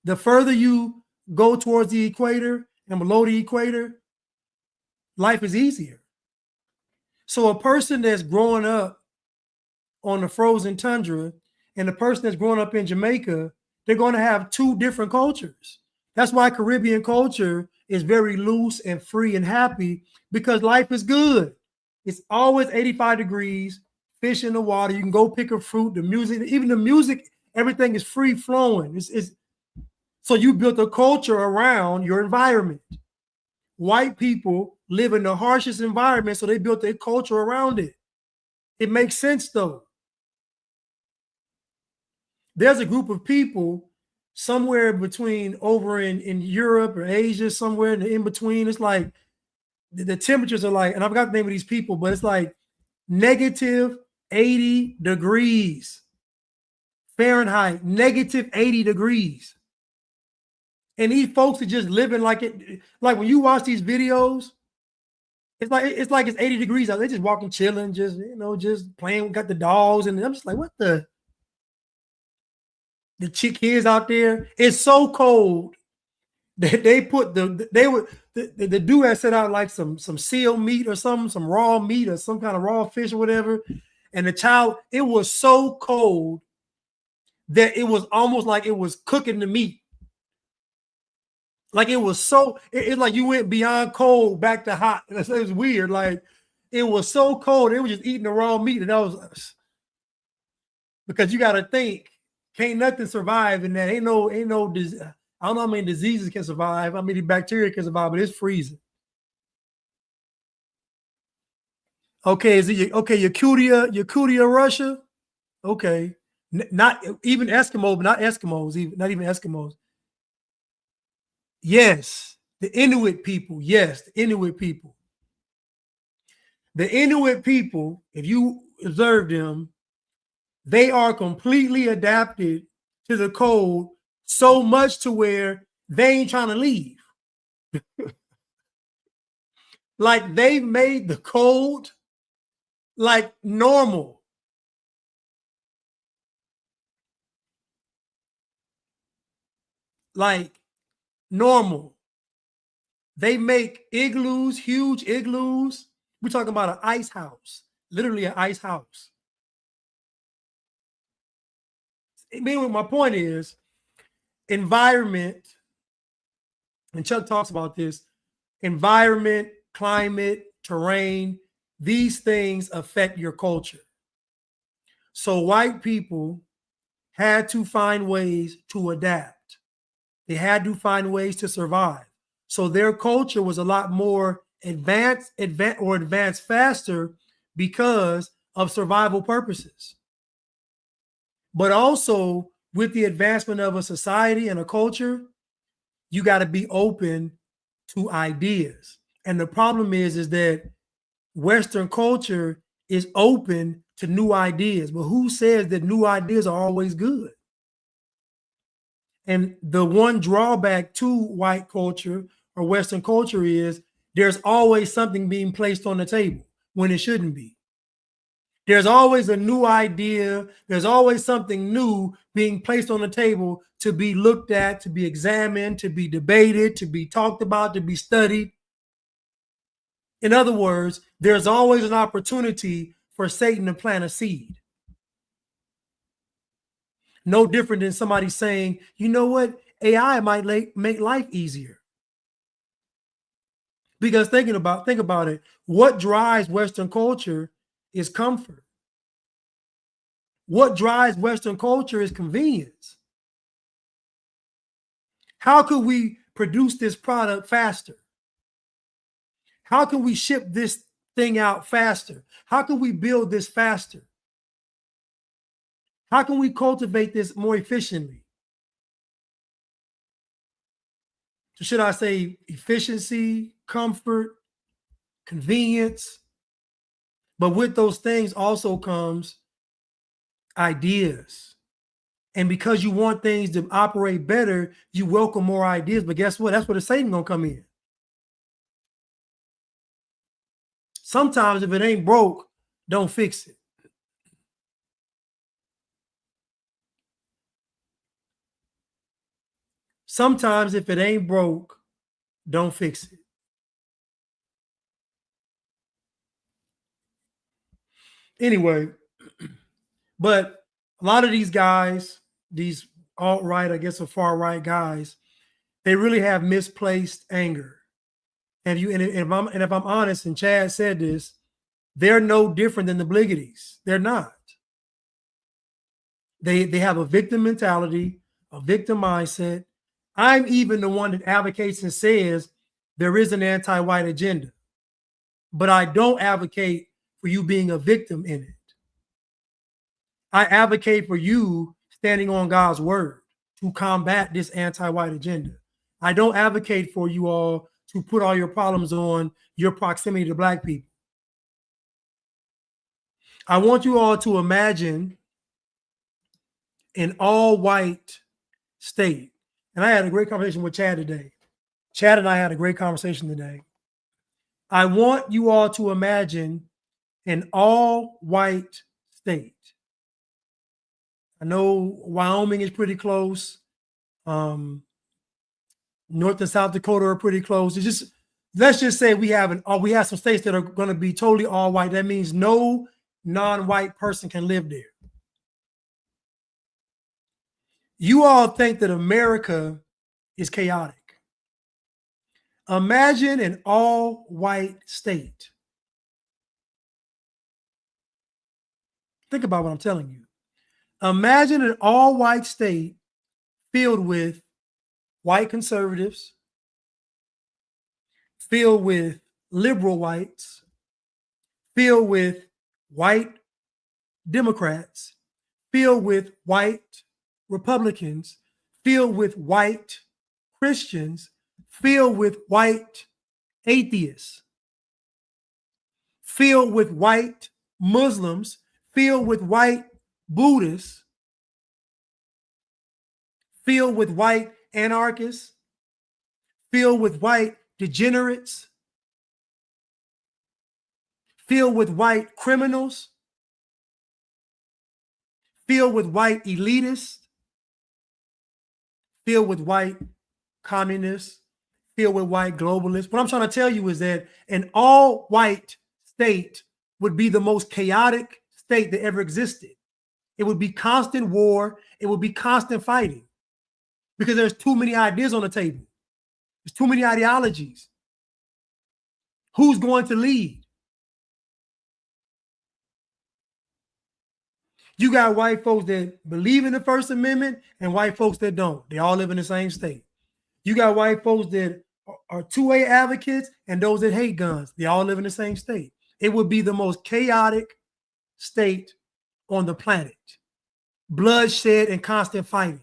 The further you go towards the equator and below the equator, life is easier. So a person that's growing up on the frozen tundra and the person that's growing up in Jamaica, they're going to have two different cultures. That's why Caribbean culture is very loose and free and happy, because life is good. It's always 85 degrees, fish in the water. You can go pick a fruit, the music, even the music, everything is free flowing. So you built a culture around your environment. White people live in the harshest environment, so they built their culture around it. It makes sense though. There's a group of people somewhere between over in Europe or Asia, somewhere in between. It's like the temperatures are like, and I've got the name of these people, but it's like -80 degrees. Fahrenheit, negative 80 degrees. And these folks are just living like it. Like when you watch these videos, it's like it's 80 degrees out. They're just walking, chilling, just just playing. Got the dogs, and I'm just like, what the chick kids out there? It's so cold that they put the dude had set out like some seal meat or some raw meat or some kind of raw fish or whatever, and the child, it was so cold that it was almost like it was cooking the meat. Like it was so, it's like you went beyond cold back to hot. It was weird. Like it was so cold, they were just eating the raw meat, and that was because you got to think, can't nothing survive in that. Ain't no. I don't know how many diseases can survive, how many bacteria can survive, but it's freezing. Okay, is it okay? Yakutia, Russia. Okay, not even Eskimo, but not Eskimos, not even Eskimos. Yes, the Inuit people. Yes, the Inuit people. The Inuit people, if you observe them, they are completely adapted to the cold so much to where they ain't trying to leave. Like they've made the cold like normal. Like normal. They make igloos, huge igloos. We're talking about an ice house, literally an ice house. I mean, what my point is, environment, and Chuck talks about this, environment, climate, terrain, these things affect your culture. So white people had to find ways to adapt. They had to find ways to survive. So their culture was a lot more advanced faster because of survival purposes. But also with the advancement of a society and a culture, you got to be open to ideas. And the problem is that Western culture is open to new ideas. But who says that new ideas are always good? And the one drawback to white culture or Western culture is there's always something being placed on the table when it shouldn't be. There's always a new idea. There's always something new being placed on the table to be looked at, to be examined, to be debated, to be talked about, to be studied. In other words, there's always an opportunity for Satan to plant a seed. No different than somebody saying, you know what, AI might make life easier. Because think about it, what drives Western culture is comfort. What drives Western culture is convenience. How could we produce this product faster? How can we ship this thing out faster? How can we build this faster? How can we cultivate this more efficiently? So should I say efficiency, comfort, convenience? But with those things also comes ideas. And because you want things to operate better, you welcome more ideas. But guess what? That's where the Satan gonna come in. Sometimes if it ain't broke, don't fix it. Sometimes if it ain't broke, don't fix it. Anyway, but a lot of these guys, these alt-right, I guess, or far-right guys, they really have misplaced anger. And if I'm honest, and Chad said this, they're no different than the Bliggitties. They're not. They have a victim mentality, a victim mindset. I'm even the one that advocates and says there is an anti-white agenda, but I don't advocate for you being a victim in it. I advocate for you standing on God's word to combat this anti-white agenda. I don't advocate for you all to put all your problems on your proximity to Black people. I want you all to imagine an all-white state, and I had a great conversation with Chad today. Chad and I had a great conversation today. I want you all to imagine an all-white state. I know Wyoming is pretty close. North and South Dakota are pretty close. It's just, let's just say we have some states that are going to be totally all white. That means no non-white person can live there. You all think that America is chaotic. Imagine an all-white state. Think about what I'm telling you. Imagine an all-white state filled with white conservatives, filled with liberal whites, filled with white Democrats, filled with white Republicans, filled with white Christians, filled with white atheists, filled with white Muslims, filled with white Buddhists, filled with white anarchists, filled with white degenerates, filled with white criminals, filled with white elitists, filled with white communists, filled with white globalists. What I'm trying to tell you is that an all-white state would be the most chaotic state that ever existed. It would be constant war. It would be constant fighting because there's too many ideas on the table. There's too many ideologies. Who's going to lead? You got white folks that believe in the First Amendment and white folks that don't. They all live in the same state. You got white folks that are 2A advocates and those that hate guns. They all live in the same state. It would be the most chaotic state on the planet. Bloodshed and constant fighting.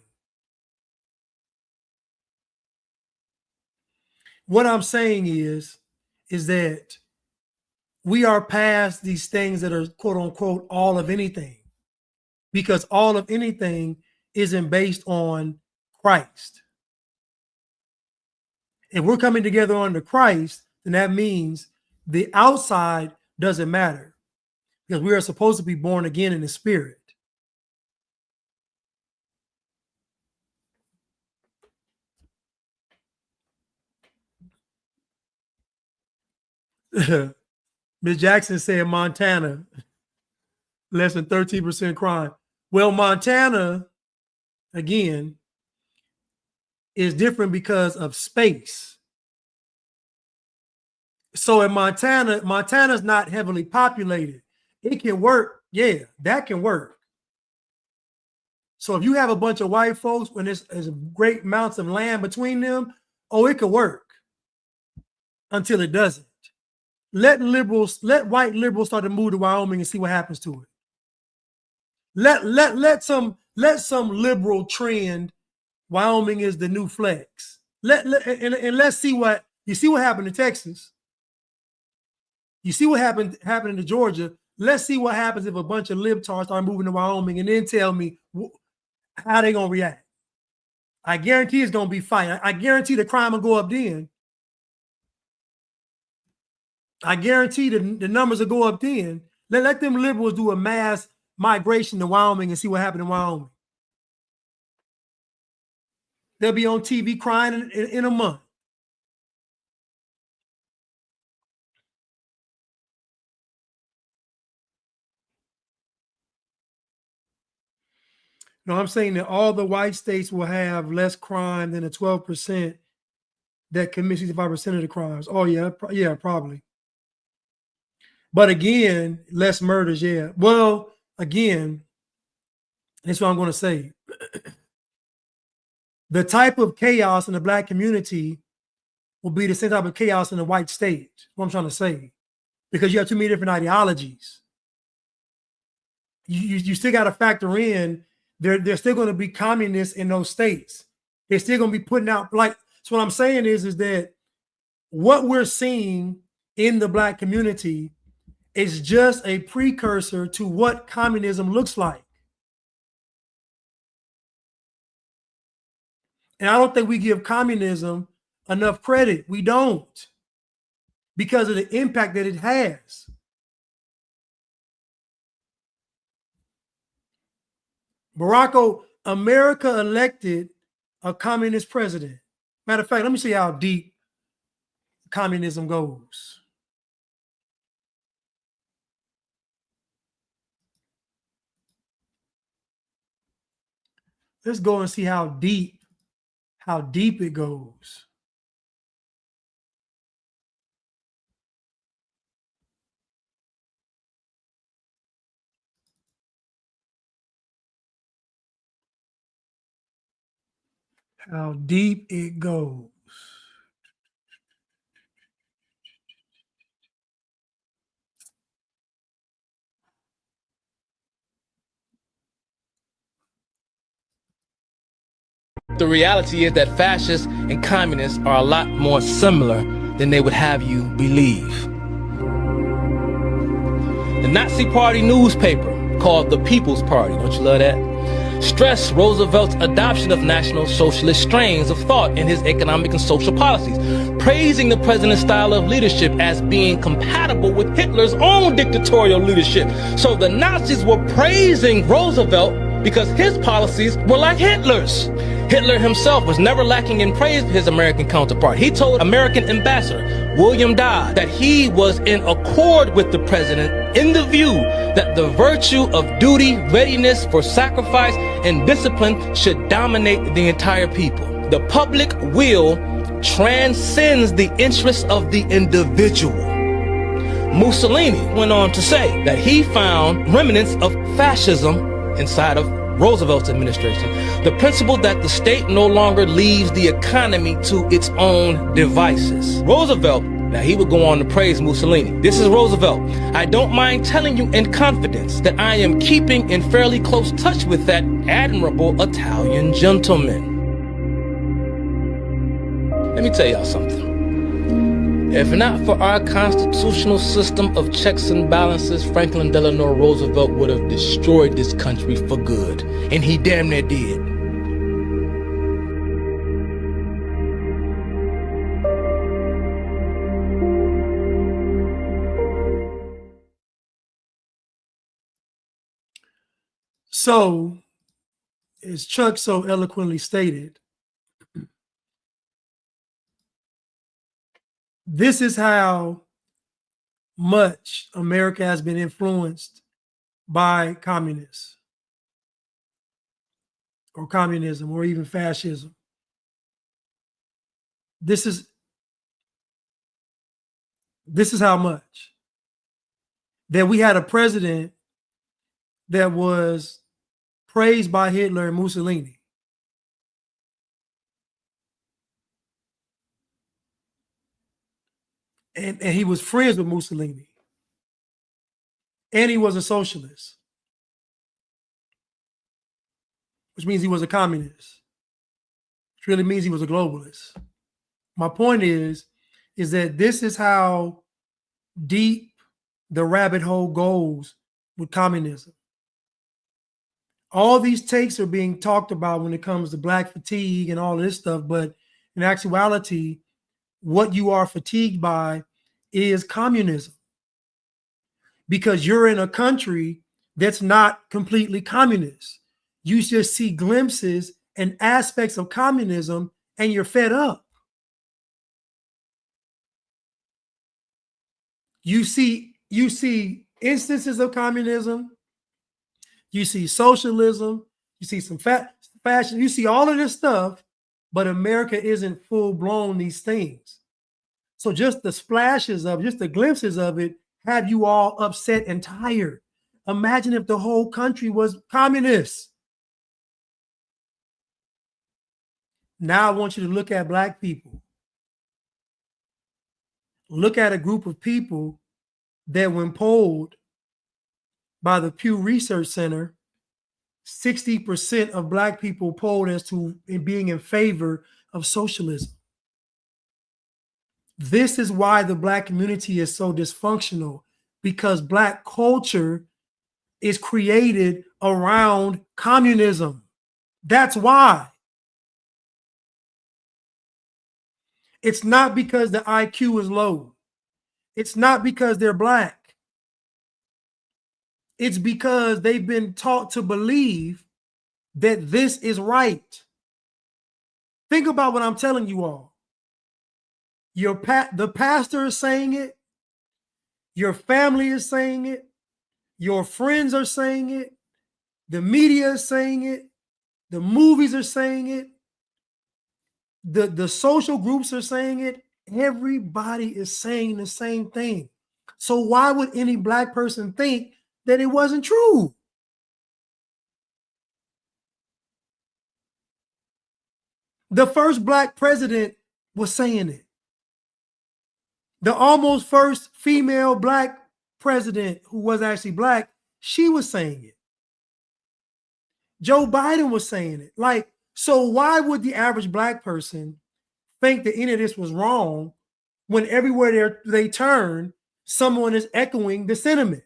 What I'm saying is that we are past these things that are quote unquote all of anything, because all of anything isn't based on Christ. If we're coming together under Christ, then that means the outside doesn't matter, because we are supposed to be born again in the spirit. Ms. Jackson said Montana, less than 13% crime. Well, Montana, again, is different because of space. So in Montana's not heavily populated. It can work. Yeah, that can work. So if you have a bunch of white folks when there's great amounts of land between them, oh, it could work until it doesn't. Let white liberals start to move to Wyoming and see what happens to it. Let some liberal trend. Wyoming is the new flex. And let's see what you see. What happened to Texas? You see what happened to Georgia. Let's see what happens if a bunch of libtards start moving to Wyoming, and then tell me how they gonna react. I guarantee it's gonna be fine. I guarantee the crime will go up then. I guarantee the numbers will go up then. Let them liberals do a mass migration to Wyoming and see what happened in Wyoming. They'll be on TV crying in a month. No, I'm saying that all the white states will have less crime than the 12% that commit 65% of the crimes. Oh, yeah, probably. But again, less murders, yeah. Well, again, that's what I'm going to say. The type of chaos in the black community will be the same type of chaos in the white state. What I'm trying to say. Because you have too many different ideologies. You still got to factor in there's still going to be communists in those states. They're still going to be putting out, like, so what I'm saying is that what we're seeing in the black community is just a precursor to what communism looks like. And I don't think we give communism enough credit. We don't, because of the impact that it has. America elected a communist president. Matter of fact, let me see how deep communism goes. Let's go and see how deep it goes. How deep it goes. The reality is that fascists and communists are a lot more similar than they would have you believe. The Nazi Party newspaper, called the People's Party, don't you love that, stressed Roosevelt's adoption of National Socialist strains of thought in his economic and social policies, praising the president's style of leadership as being compatible with Hitler's own dictatorial leadership. So the Nazis were praising Roosevelt because his policies were like Hitler's. Hitler himself was never lacking in praise for his American counterpart. He told American ambassador William Dodd that he was in accord with the president in the view that the virtue of duty, readiness for sacrifice, and discipline should dominate the entire people. The public will transcends the interests of the individual. Mussolini went on to say that he found remnants of fascism inside of Roosevelt's administration. The principle that the state no longer leaves the economy to its own devices. Roosevelt, now he would go on to praise Mussolini. This is Roosevelt. I don't mind telling you in confidence that I am keeping in fairly close touch with that admirable Italian gentleman. Let me tell y'all something. If not for our constitutional system of checks and balances, Franklin Delano Roosevelt would have destroyed this country for good. And he damn near did. So, as Chuck so eloquently stated, this is how much America has been influenced by communists or communism or even fascism. This is how much that we had a president that was praised by Hitler and Mussolini. And he was friends with Mussolini. And he was a socialist, which means he was a communist, which really means he was a globalist. My point is that this is how deep the rabbit hole goes with communism. All these takes are being talked about when it comes to black fatigue and all this stuff, but in actuality, what you are fatigued by is communism, because you're in a country that's not completely communist. You just see glimpses and aspects of communism and you're fed up. You see instances of communism, you see socialism, you see some fashion, you see all of this stuff, but America isn't full blown these things. So just the splashes of, just the glimpses of it have you all upset and tired. Imagine if the whole country was communist. Now I want you to look at black people. Look at a group of people that when polled by the Pew Research Center, 60% of black people polled as to being in favor of socialism. This is why the black community is so dysfunctional, because black culture is created around communism. That's why. It's not because the IQ is low. It's not because they're black. It's because they've been taught to believe that this is right. Think about what I'm telling you all. The pastor is saying it. Your family is saying it. Your friends are saying it. The media is saying it. The movies are saying it. The social groups are saying it. Everybody is saying the same thing. So why would any black person think that it wasn't true? The first black president was saying it. The almost first female black president who was actually black, she was saying it. Joe Biden was saying it. Like, so why would the average black person think that any of this was wrong when everywhere they turn, someone is echoing the sentiment?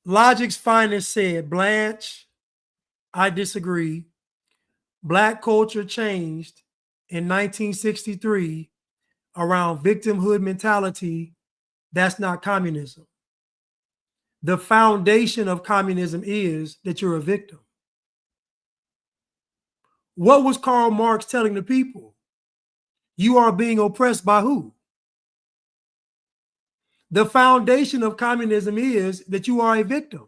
Logic's finest said, Blanche, I disagree. Black culture changed in 1963 around victimhood mentality. That's not communism. The foundation of communism is that you're a victim. What was Karl Marx telling the people? You are being oppressed by who? The foundation of communism is that you are a victim.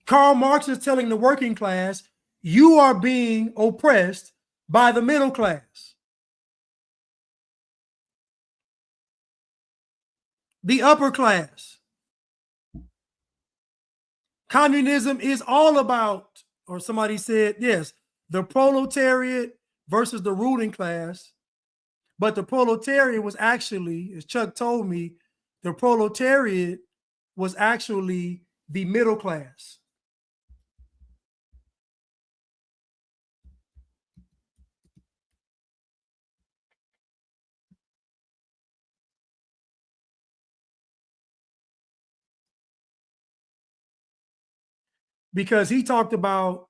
Karl Marx is telling the working class, you are being oppressed by the middle class. The upper class. Communism is all about, or somebody said, yes, the proletariat versus the ruling class. But the proletariat was actually, as Chuck told me, the proletariat was actually the middle class. Because he talked about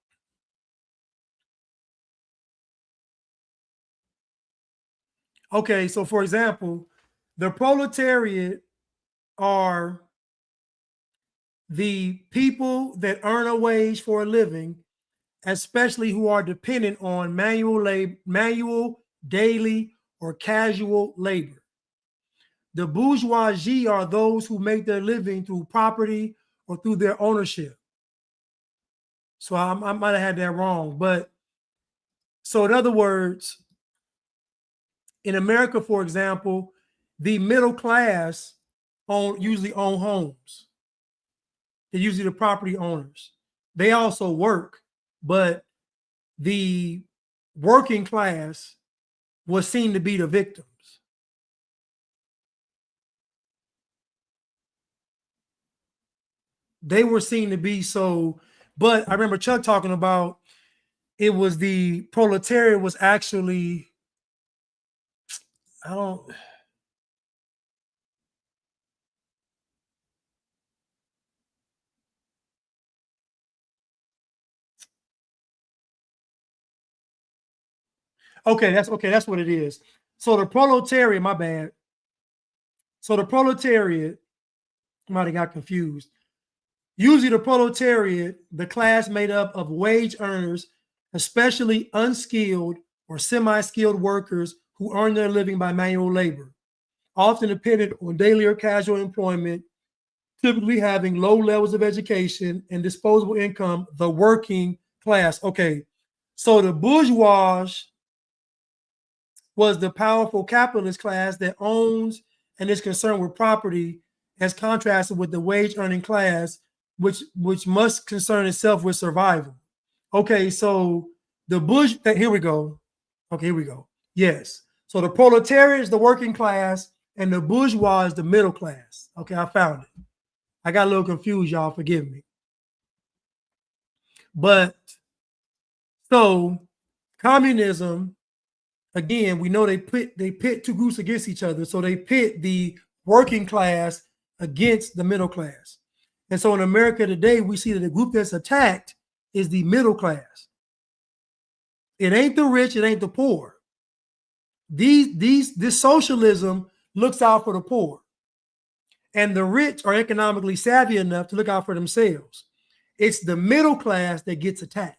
okay, so for example, the proletariat are the people that earn a wage for a living, especially who are dependent on manual, daily, or casual labor. The bourgeoisie are those who make their living through property or through their ownership. So I might have had that wrong. But so in other words, in America, for example, the middle class usually own homes. They're usually the property owners. They also work, but the working class was seen to be the victims. They were seen to be so, but I remember Chuck talking about it was the proletariat was actually, I don't, okay, that's what it is. So the proletariat, my bad. So the proletariat, might have got confused. Usually the proletariat, the class made up of wage earners, especially unskilled or semi-skilled workers who earn their living by manual labor, often dependent on daily or casual employment, typically having low levels of education and disposable income, the working class. Okay, so the bourgeois was the powerful capitalist class that owns and is concerned with property, as contrasted with the wage earning class, which must concern itself with survival. Okay, so the here we go. Okay, here we go. Yes. So the proletariat is the working class and the bourgeois is the middle class. Okay, I found it. I got a little confused, y'all. Forgive me. But so communism again, we know they pit two groups against each other. So they pit the working class against the middle class. And so in America today, we see that the group that's attacked is the middle class. It ain't the rich, it ain't the poor. This socialism looks out for the poor. And the rich are economically savvy enough to look out for themselves. It's the middle class that gets attacked.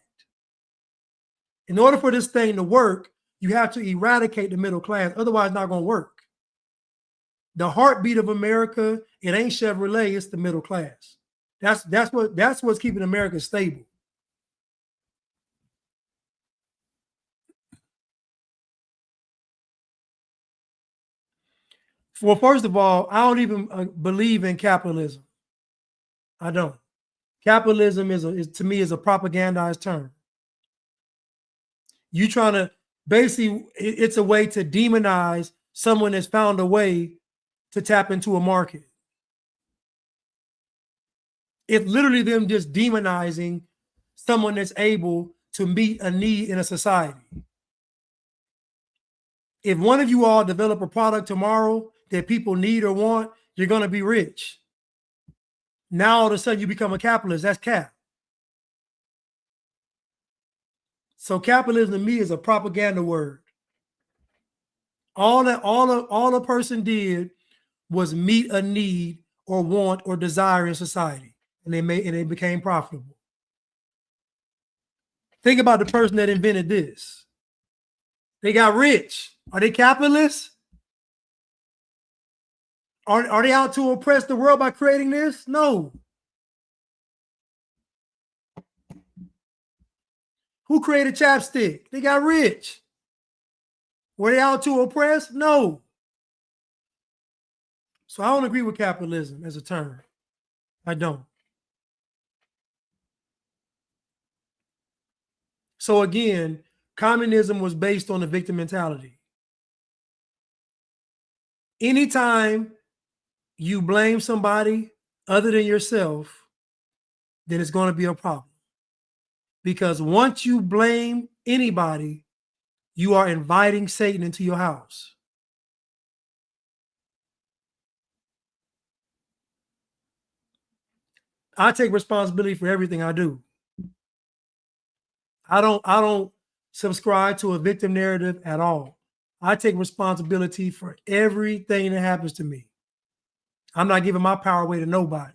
In order for this thing to work, you have to eradicate the middle class. Otherwise, it's not going to work. The heartbeat of America, it ain't Chevrolet, it's the middle class. That's what's keeping America stable. Well, first of all, I don't even believe in capitalism. I don't. Capitalism is to me is a propagandized term. You trying to basically, it's a way to demonize someone that's found a way to tap into a market. It's literally them just demonizing someone that's able to meet a need in a society. If one of you all develop a product tomorrow that people need or want, you're going to be rich. Now all of a sudden you become a capitalist. That's cap. So capitalism to me is a propaganda word. All a person did was meet a need or want or desire in society, and they became profitable. Think about the person that invented this. They got rich. Are they capitalists? Are they out to oppress the world by creating this? No. Who created chapstick? They got rich. Were they out to oppress? No. So I don't agree with capitalism as a term. I don't. So again, communism was based on the victim mentality. Anytime you blame somebody other than yourself, then it's going to be a problem. Because once you blame anybody, you are inviting Satan into your house. I take responsibility for everything I do. I don't subscribe to a victim narrative at all. I take responsibility for everything that happens to me. I'm not giving my power away to nobody.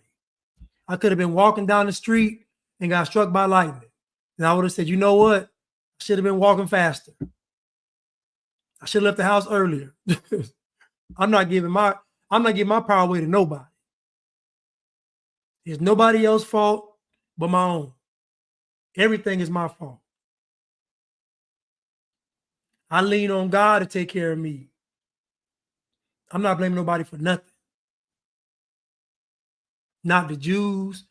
I could have been walking down the street and got struck by lightning. And I would have said, you know what? I should have been walking faster. I should have left the house earlier. I'm not giving my power away to nobody. It's nobody else's fault but my own. Everything is my fault. I lean on God to take care of me. I'm not blaming nobody for nothing. Not the Jews,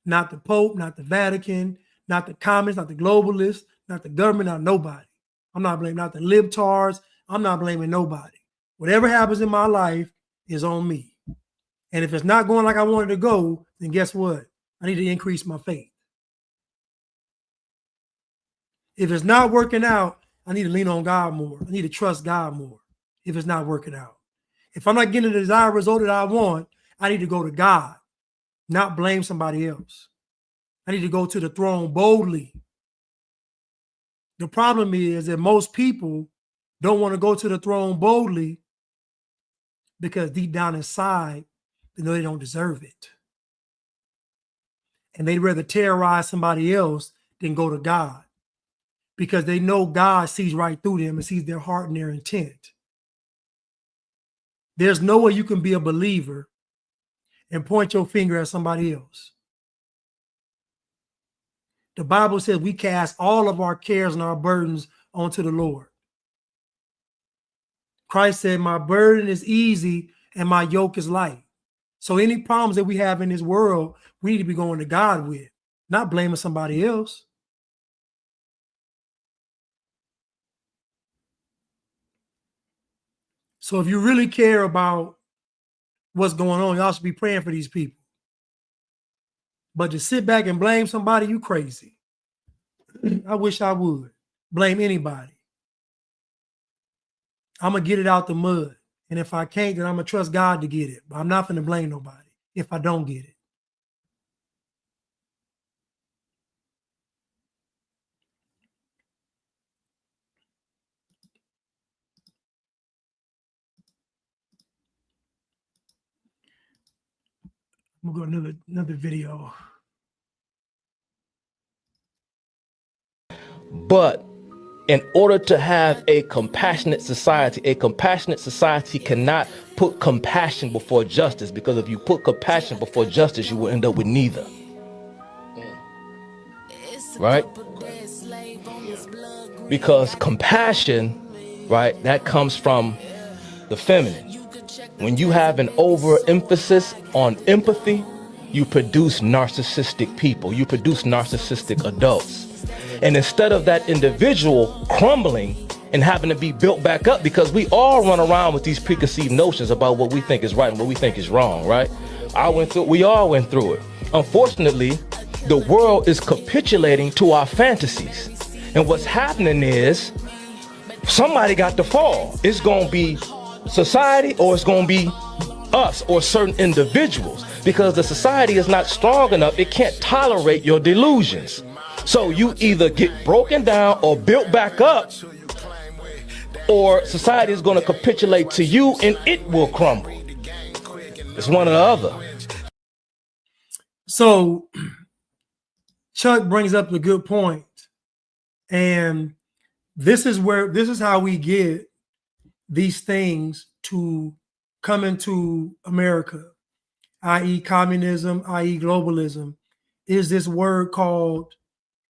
not the Pope, not the Vatican, not the communists, not the globalists, not the government, not nobody. I'm not blaming not the libtards. I'm not blaming nobody. Whatever happens in my life is on me. And if it's not going like I wanted to go, then guess what? I need to increase my faith. If it's not working out, I need to lean on God more. I need to trust God more if it's not working out. If I'm not getting the desired result that I want, I need to go to God, not blame somebody else. I need to go to the throne boldly. The problem is that most people don't want to go to the throne boldly because deep down inside, they know they don't deserve it. And they'd rather terrorize somebody else than go to God because they know God sees right through them and sees their heart and their intent. There's no way you can be a believer and point your finger at somebody else. The Bible says we cast all of our cares and our burdens onto the Lord. Christ said, my burden is easy and my yoke is light. So any problems that we have in this world, we need to be going to God with, not blaming somebody else. So if you really care about what's going on, y'all should be praying for these people. But to sit back and blame somebody, you crazy. I wish I would blame anybody. I'm going to get it out the mud. And if I can't, then I'm going to trust God to get it. But I'm not going to blame nobody if I don't get it. I'm going to go another video. But in order to have a compassionate society cannot put compassion before justice, because if you put compassion before justice, you will end up with neither. Right? Because compassion, right, that comes from the feminine. When you have an overemphasis on empathy, you produce narcissistic people. You produce narcissistic adults. And instead of that individual crumbling and having to be built back up, because we all run around with these preconceived notions about what we think is right and what we think is wrong, right? We all went through it. Unfortunately, the world is capitulating to our fantasies. And what's happening is somebody got to fall. It's going to be society, or it's going to be us or certain individuals, because the society is not strong enough. It can't tolerate your delusions. So you either get broken down or built back up, or society is going to capitulate to you and it will crumble. It's one or the other. So Chuck brings up a good point. And this is how we get these things to come into America, i.e. communism, i.e. globalism, is this word called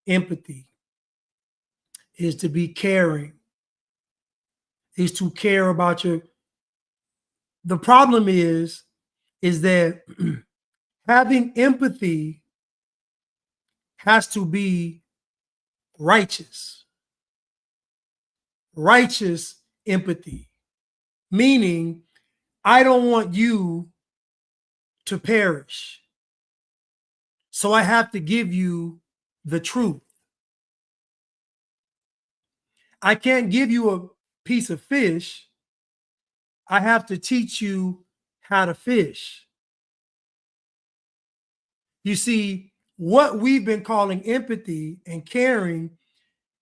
empathy, is to be caring, is to care about your. The problem is that having empathy has to be righteous empathy, meaning I don't want you to perish, so I have to give you the truth. I can't give you a piece of fish. I have to teach you how to fish. You see, what we've been calling empathy and caring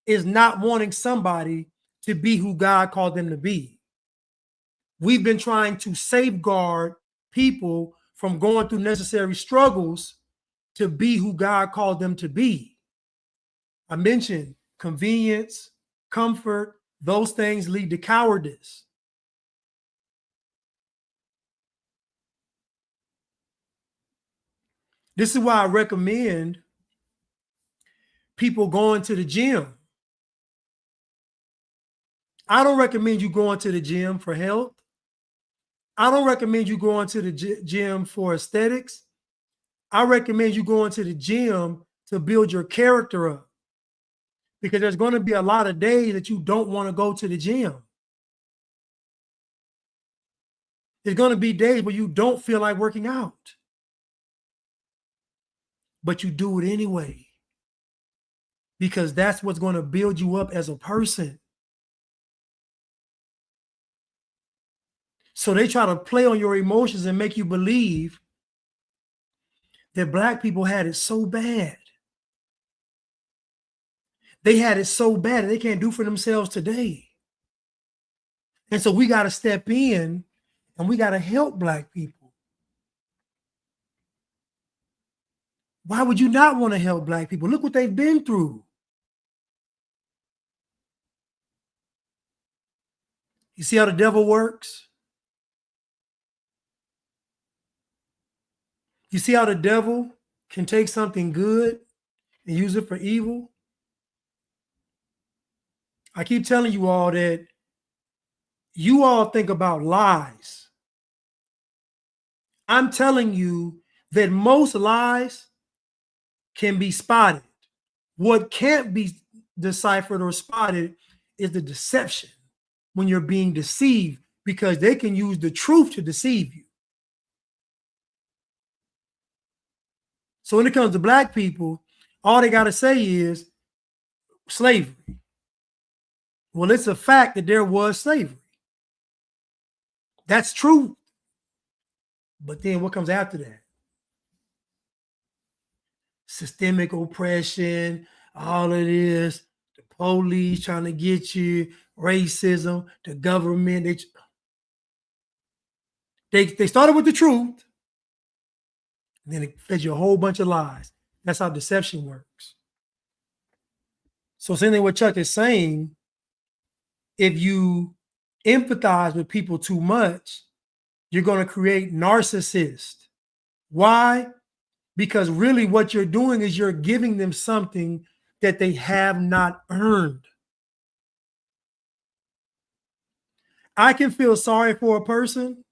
is not wanting somebody to be who God called them to be. We've been trying to safeguard people from going through necessary struggles to be who God called them to be. I mentioned convenience, comfort, those things lead to cowardice. This is why I recommend people going to the gym. I don't recommend you going to the gym for health. I don't recommend you going to the gym for aesthetics. I recommend you going to the gym to build your character up, because there's going to be a lot of days that you don't want to go to the gym. There's going to be days where you don't feel like working out, but you do it anyway, because that's what's going to build you up as a person. So they try to play on your emotions and make you believe that Black people had it so bad. They had it so bad that they can't do for themselves today. And so we got to step in and we got to help Black people. Why would you not want to help Black people? Look what they've been through. You see how the devil works? You see how the devil can take something good and use it for evil? I keep telling you all that you all think about lies. I'm telling you that most lies can be spotted. What can't be deciphered or spotted is the deception, when you're being deceived, because they can use the truth to deceive you. So when it comes to Black people, all they got to say is slavery. Well, it's a fact that there was slavery. That's true. But then what comes after that? Systemic oppression, all of this, the police trying to get you, racism, the government. They started with the truth, and then it fed you a whole bunch of lies. That's how deception works. So same thing what Chuck is saying, if you empathize with people too much, you're going to create narcissists. Why? Because really what you're doing is you're giving them something that they have not earned. I can feel sorry for a person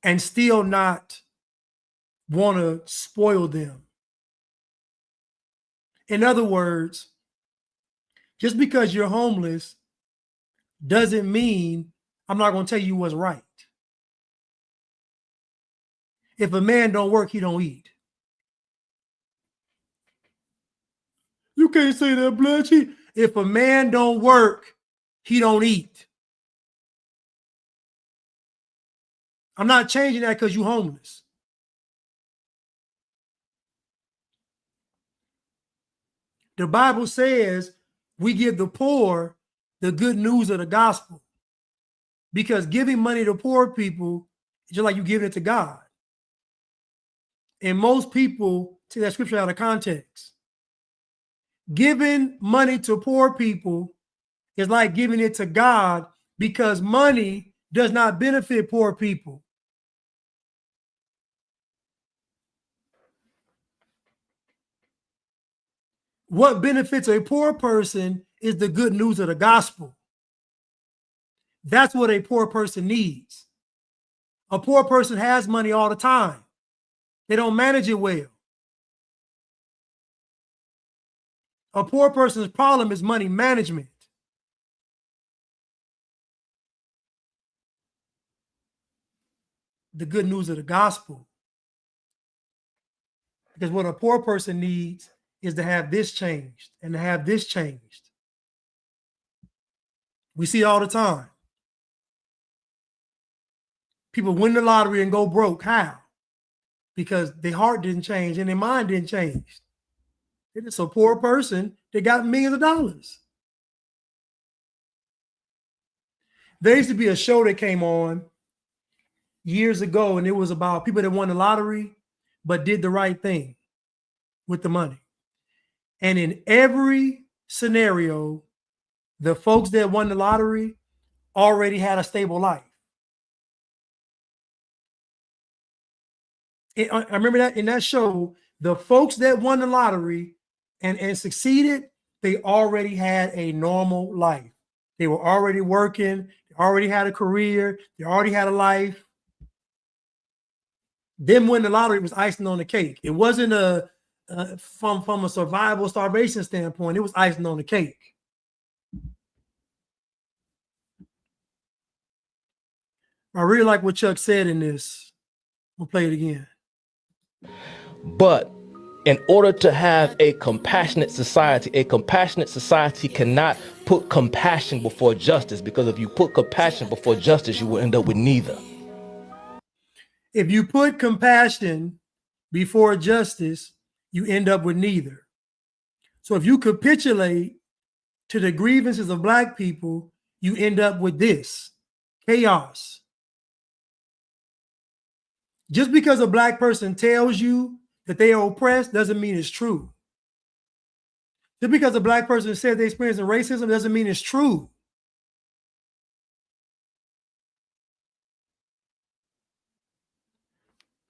and still not want to spoil them. In other words, just because you're homeless doesn't mean I'm not going to tell you what's right. If a man don't work, he don't eat. You can't say that, Blanchie. If a man don't work, he don't eat. I'm not changing that because you're homeless. The Bible says we give the poor the good news of the gospel, because giving money to poor people is just like you giving it to God. And most people take that scripture out of context. Giving money to poor people is like giving it to God, because money does not benefit poor people. What benefits a poor person is the good news of the gospel. That's what a poor person needs. A poor person has money all the time. They don't manage it well. A poor person's problem is money management. The good news of the gospel. Because what a poor person needs is to have this changed and to have this changed. We see it all the time. People win the lottery and go broke. How? Because their heart didn't change and their mind didn't change. It's a poor person that got millions of dollars. There used to be a show that came on years ago, and it was about people that won the lottery but did the right thing with the money. And in every scenario, the folks that won the lottery already had a stable life. I remember that in that show, the folks that won the lottery and succeeded, they already had a normal life. They were already working, they already had a career, they already had a life. Them winning the lottery was icing on the cake. It wasn't from a survival starvation standpoint, it was icing on the cake. I really like what Chuck said in this. We'll play it again. But in order to have a compassionate society cannot put compassion before justice, because if you put compassion before justice, you will end up with neither. If you put compassion before justice, you end up with neither. So if you capitulate to the grievances of Black people, you end up with this chaos. Just because a Black person tells you that they are oppressed doesn't mean it's true. Just because a Black person says they're experiencing racism doesn't mean it's true.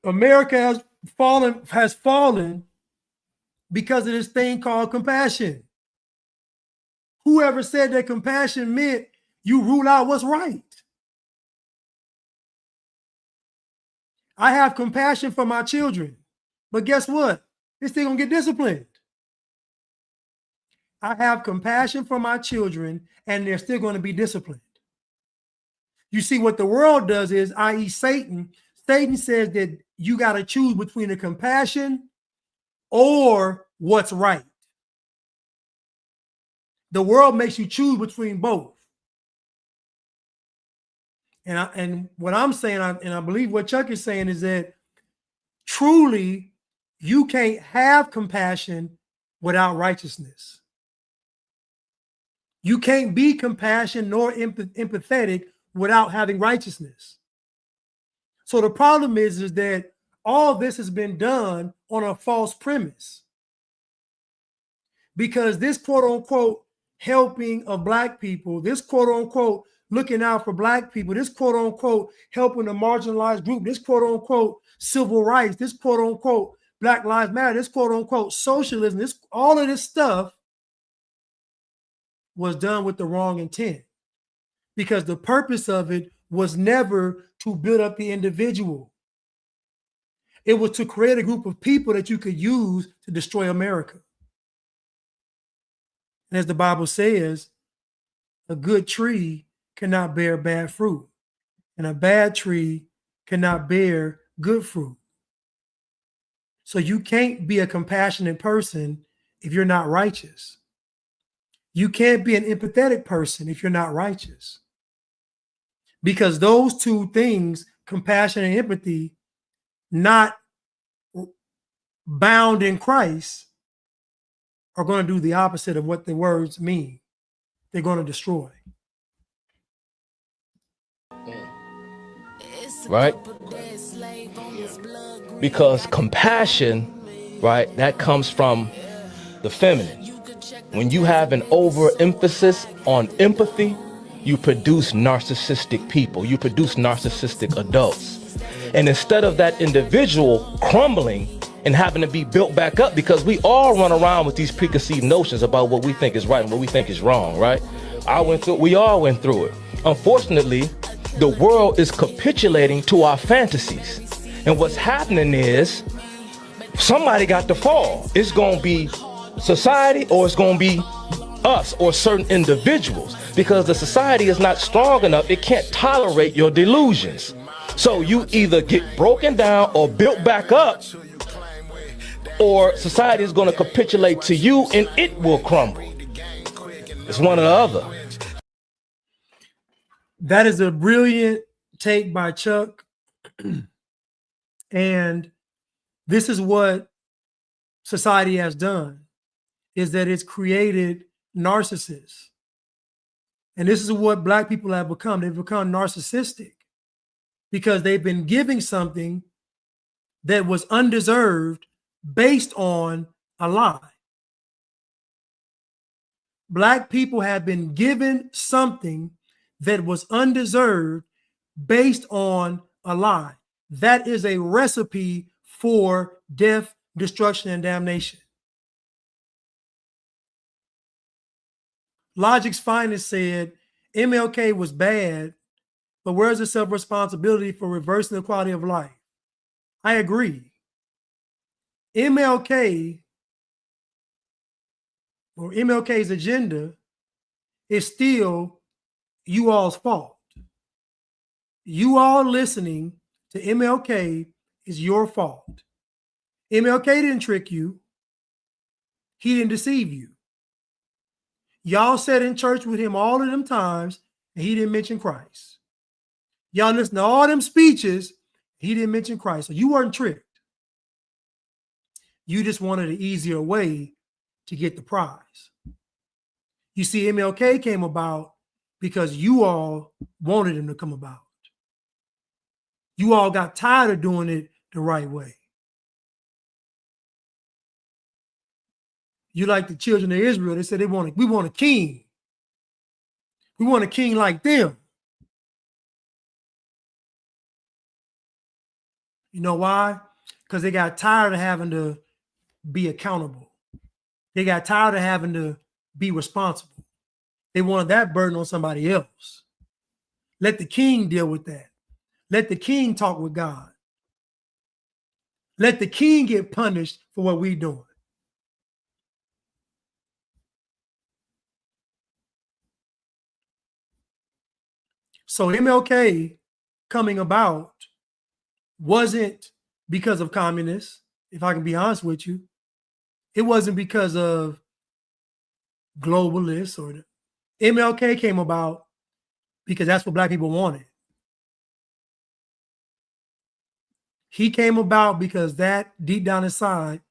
America has fallen because of this thing called compassion. Whoever said that compassion meant you rule out what's right. I have compassion for my children, but guess what? They're still gonna get disciplined. I have compassion for my children, and they're still going to be disciplined. You see, what the world does is, i.e. Satan says that you got to choose between the compassion or what's right. The world makes you choose between both. And what I'm saying, and I believe what Chuck is saying, is that truly you can't have compassion without righteousness. You can't be compassionate nor empathetic without having righteousness. So the problem is that all this has been done on a false premise. Because this quote unquote helping of Black people, this quote unquote looking out for Black people, this quote unquote helping a marginalized group, this quote unquote civil rights, this quote unquote Black Lives Matter, this quote unquote socialism, this all of this stuff was done with the wrong intent, because the purpose of it was never to build up the individual. It was to create a group of people that you could use to destroy America. And as the Bible says, a good tree cannot bear bad fruit, and a bad tree cannot bear good fruit. So you can't be a compassionate person if you're not righteous. You can't be an empathetic person if you're not righteous. Because those two things, compassion and empathy, not bound in Christ, are going to do the opposite of what the words mean. They're going to destroy. Right? Because compassion, right, that comes from the feminine. When you have an overemphasis on empathy, you produce narcissistic people. You produce narcissistic adults. And instead of that individual crumbling and having to be built back up, because we all run around with these preconceived notions about what we think is right and what we think is wrong, right? We all went through it. Unfortunately, the world is capitulating to our fantasies. And what's happening is somebody got to fall. It's going to be society, or it's going to be us or certain individuals, because the society is not strong enough. It can't tolerate your delusions. So you either get broken down or built back up, or society is going to capitulate to you and it will crumble. It's one or the other. That is a brilliant take by Chuck. And this is what society has done, is that it's created narcissists. And this is what Black people have become. They've become narcissistic because they've been giving something that was undeserved based on a lie. Black people have been given something that was undeserved based on a lie. That is a recipe for death, destruction, and damnation. Logic's Finest said MLK was bad, but where's the self-responsibility for reversing the quality of life? I agree. MLK, or MLK's agenda, is still you all's fault. You all listening to MLK is your fault. MLK didn't trick you. He didn't deceive you. Y'all sat in church with him all of them times, and he didn't mention Christ. Y'all listened to all them speeches, he didn't mention Christ. So you weren't tricked. You just wanted an easier way to get the prize. You see, MLK came about because you all wanted him to come about. You all got tired of doing it the right way. You like the children of Israel. They said we want a king. We want a king like them. You know why? Because they got tired of having to be accountable. They got tired of having to be responsible. They wanted that burden on somebody else. Let the king deal with that. Let the king talk with God. Let the king get punished for what we're doing. So MLK coming about wasn't because of communists, if I can be honest with you. It wasn't because of globalists or MLK came about because that's what Black people wanted. He came about because that deep down inside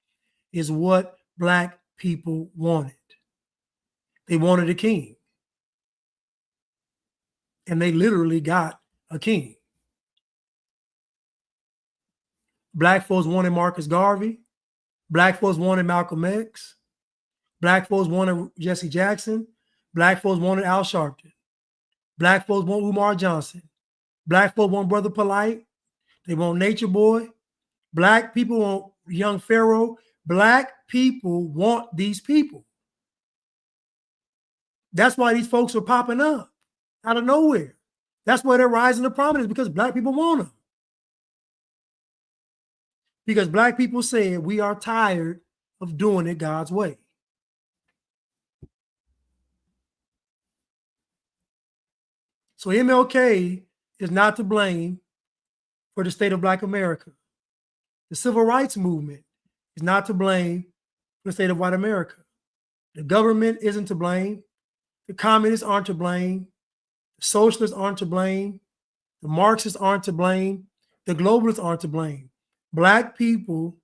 is what black people wanted. They wanted a king. And they literally got a king. Black folks wanted Marcus Garvey. Black folks wanted Malcolm X. Black folks wanted Jesse Jackson. Black folks wanted Al Sharpton. Black folks want Umar Johnson. Black folks want Brother Polite. They want Nature Boy. Black people want Young Pharaoh. Black people want these people. That's why these folks are popping up out of nowhere. That's why they're rising to prominence, because black people want them. Because black people said we are tired of doing it God's way. So MLK is not to blame for the state of Black America. The civil rights movement is not to blame for the state of white America. The government isn't to blame. The communists aren't to blame. The socialists aren't to blame. The Marxists aren't to blame. The globalists aren't to blame. Black people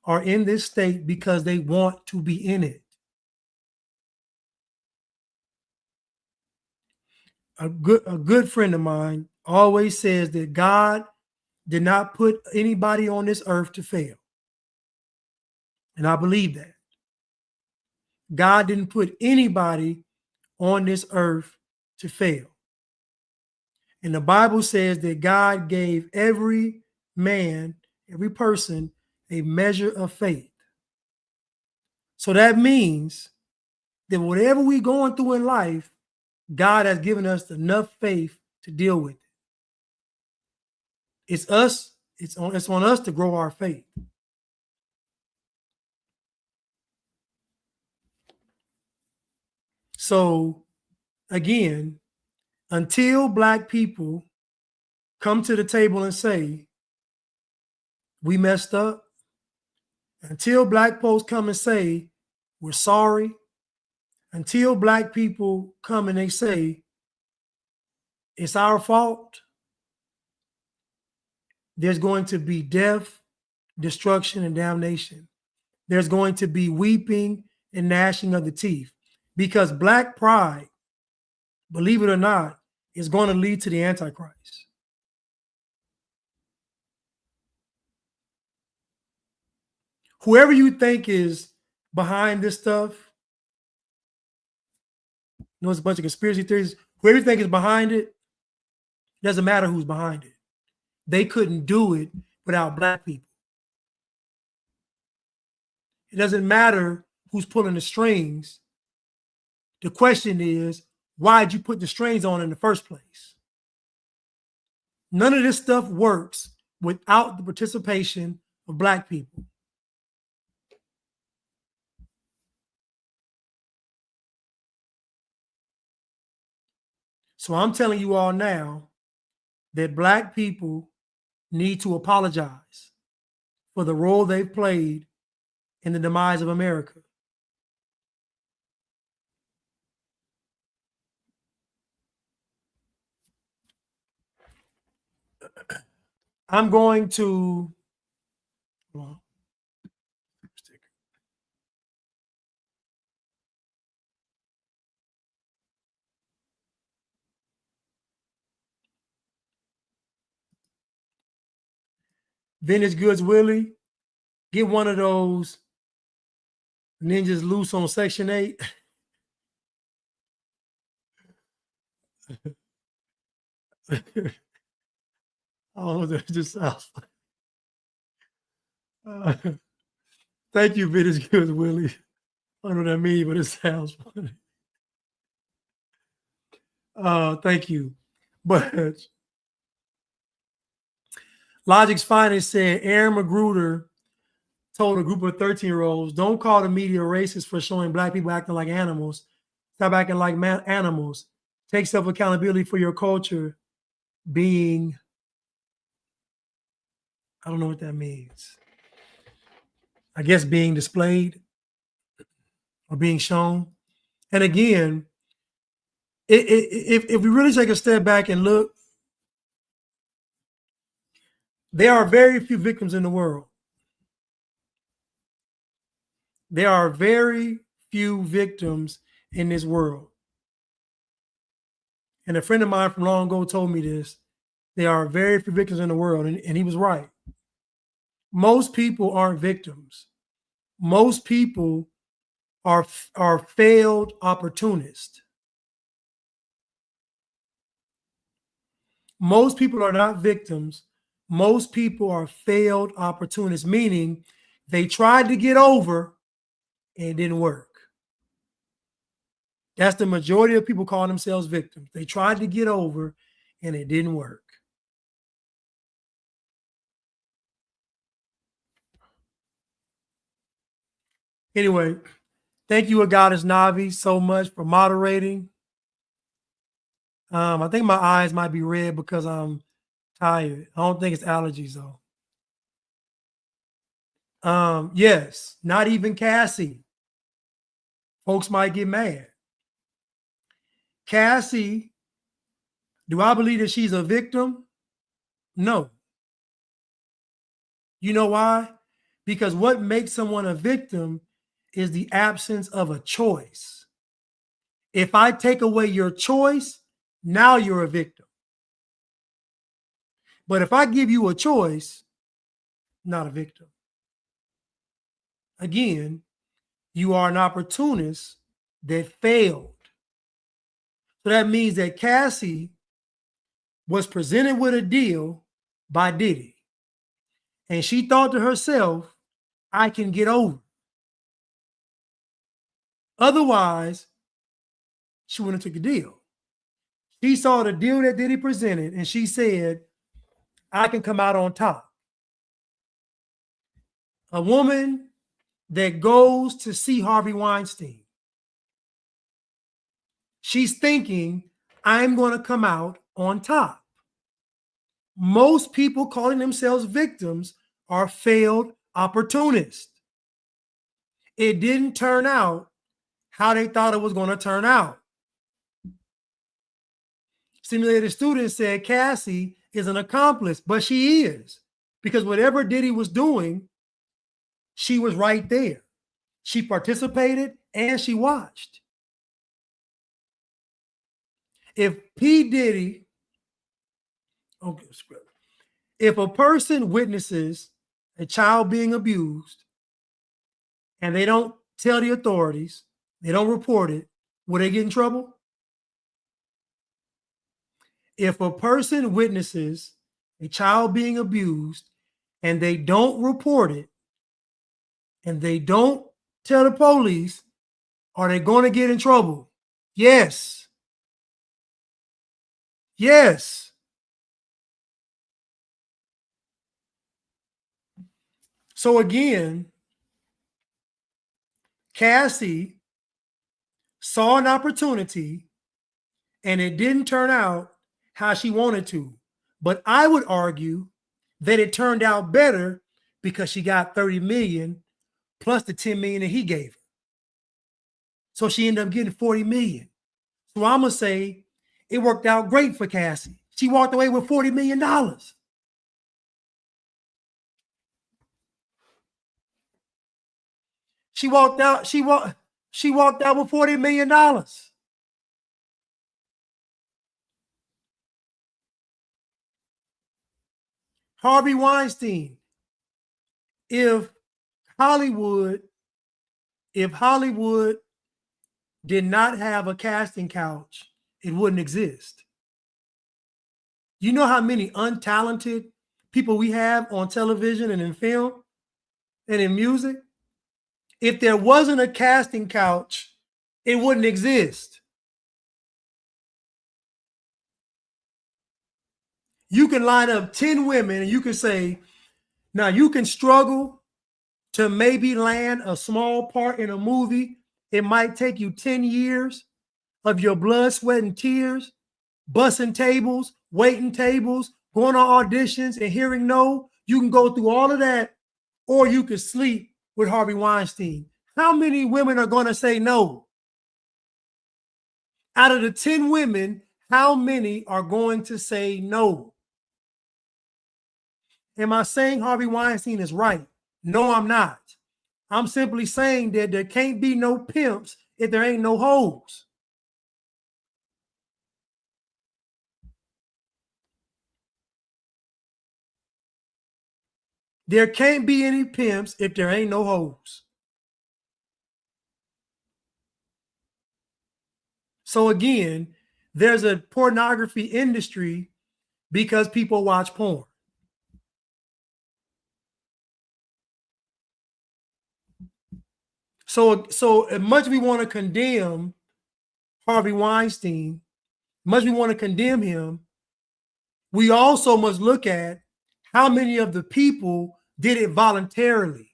are in this state because they want to be in it. A good friend of mine always says that God did not put anybody on this earth to fail. And I believe that. God didn't put anybody on this earth to fail. And the Bible says that God gave every man, every person, a measure of faith. So that means that whatever we're going through in life, God has given us enough faith to deal with it. It's us, it's on us to grow our faith. So again, until black people come to the table and say, we messed up, until black folks come and say, we're sorry, until black people come and they say, it's our fault, there's going to be death, destruction, and damnation. There's going to be weeping and gnashing of the teeth, because black pride, believe it or not, is going to lead to the Antichrist. Whoever you think is behind this stuff, you know, it's a bunch of conspiracy theories. Whoever you think is behind it, doesn't matter who's behind it. They couldn't do it without black people. It doesn't matter who's pulling the strings. The question is, why'd you put the strings on in the first place? None of this stuff works without the participation of black people. So I'm telling you all now that black people need to apologize for the role they've played in the demise of America. I'm going to, well, Vintage Goods Willie, get one of those ninjas loose on Section 8. Oh, that just sounds funny. Thank you, Vintage Goods Willie. I don't know what that means, but it sounds funny. Thank you. But Logic's Finest said Aaron Magruder told a group of 13-year-olds, don't call the media racist for showing black people acting like animals. Stop acting like animals. Take self-accountability for your culture being, I don't know what that means. I guess being displayed or being shown. And again, if we really take a step back and look, There are very few victims in the world. There are very few victims in this world. And a friend of mine from long ago told me this. There are very few victims in the world, and he was right. Most people aren't victims. Most people are failed opportunists. Most people are not victims. Most people are failed opportunists, meaning they tried to get over and it didn't work. That's the majority of people calling themselves victims. They tried to get over and it didn't work. Anyway, thank you, Agadas Navi, so much for moderating. I think my eyes might be red because I'm tired. I don't think it's allergies though. Yes, not even Cassie. Folks might get mad. Cassie, do I believe that she's a victim? No. You know why? Because what makes someone a victim is the absence of a choice. If I take away your choice, now you're a victim. But if I give you a choice, not a victim. Again, you are an opportunist that failed. So that means that Cassie was presented with a deal by Diddy. And she thought to herself, I can get over. Otherwise, she wouldn't have took the deal. She saw the deal that Diddy presented and she said, I can come out on top. A woman that goes to see Harvey Weinstein, she's thinking, I'm going to come out on top. Most people calling themselves victims are failed opportunists. It didn't turn out how they thought it was going to turn out. Simulated Student said Cassie is an accomplice, but she is. Because whatever Diddy was doing, she was right there. She participated and she watched. If P. Diddy, okay, if a person witnesses a child being abused and they don't tell the authorities, they don't report it, will they get in trouble? If a person witnesses a child being abused and they don't report it and they don't tell the police, are they going to get in trouble? Yes. Yes. So again, Cassie saw an opportunity and it didn't turn out how she wanted to. But I would argue that it turned out better because she got 30 million plus the 10 million that he gave her. So she ended up getting 40 million. So I'm going to say it worked out great for Cassie. She walked away with $40 million. She walked out with $40 million. Harvey Weinstein, if Hollywood did not have a casting couch, it wouldn't exist. You know how many untalented people we have on television and in film and in music? If there wasn't a casting couch, it wouldn't exist. You can line up 10 women and you can say, now you can struggle to maybe land a small part in a movie. It might take you 10 years of your blood, sweat, and tears, bussing tables, waiting tables, going on auditions and hearing no. You can go through all of that, or you could sleep with Harvey Weinstein. How many women are going to say no? Out of the 10 women, how many are going to say no? Am I saying Harvey Weinstein is right? No, I'm not. I'm simply saying that there can't be no pimps if there ain't no hoes. There can't be any pimps if there ain't no hoes. So again, there's a pornography industry because people watch porn. So as much as we want to condemn Harvey Weinstein, much we want to condemn him, we also must look at how many of the people did it voluntarily.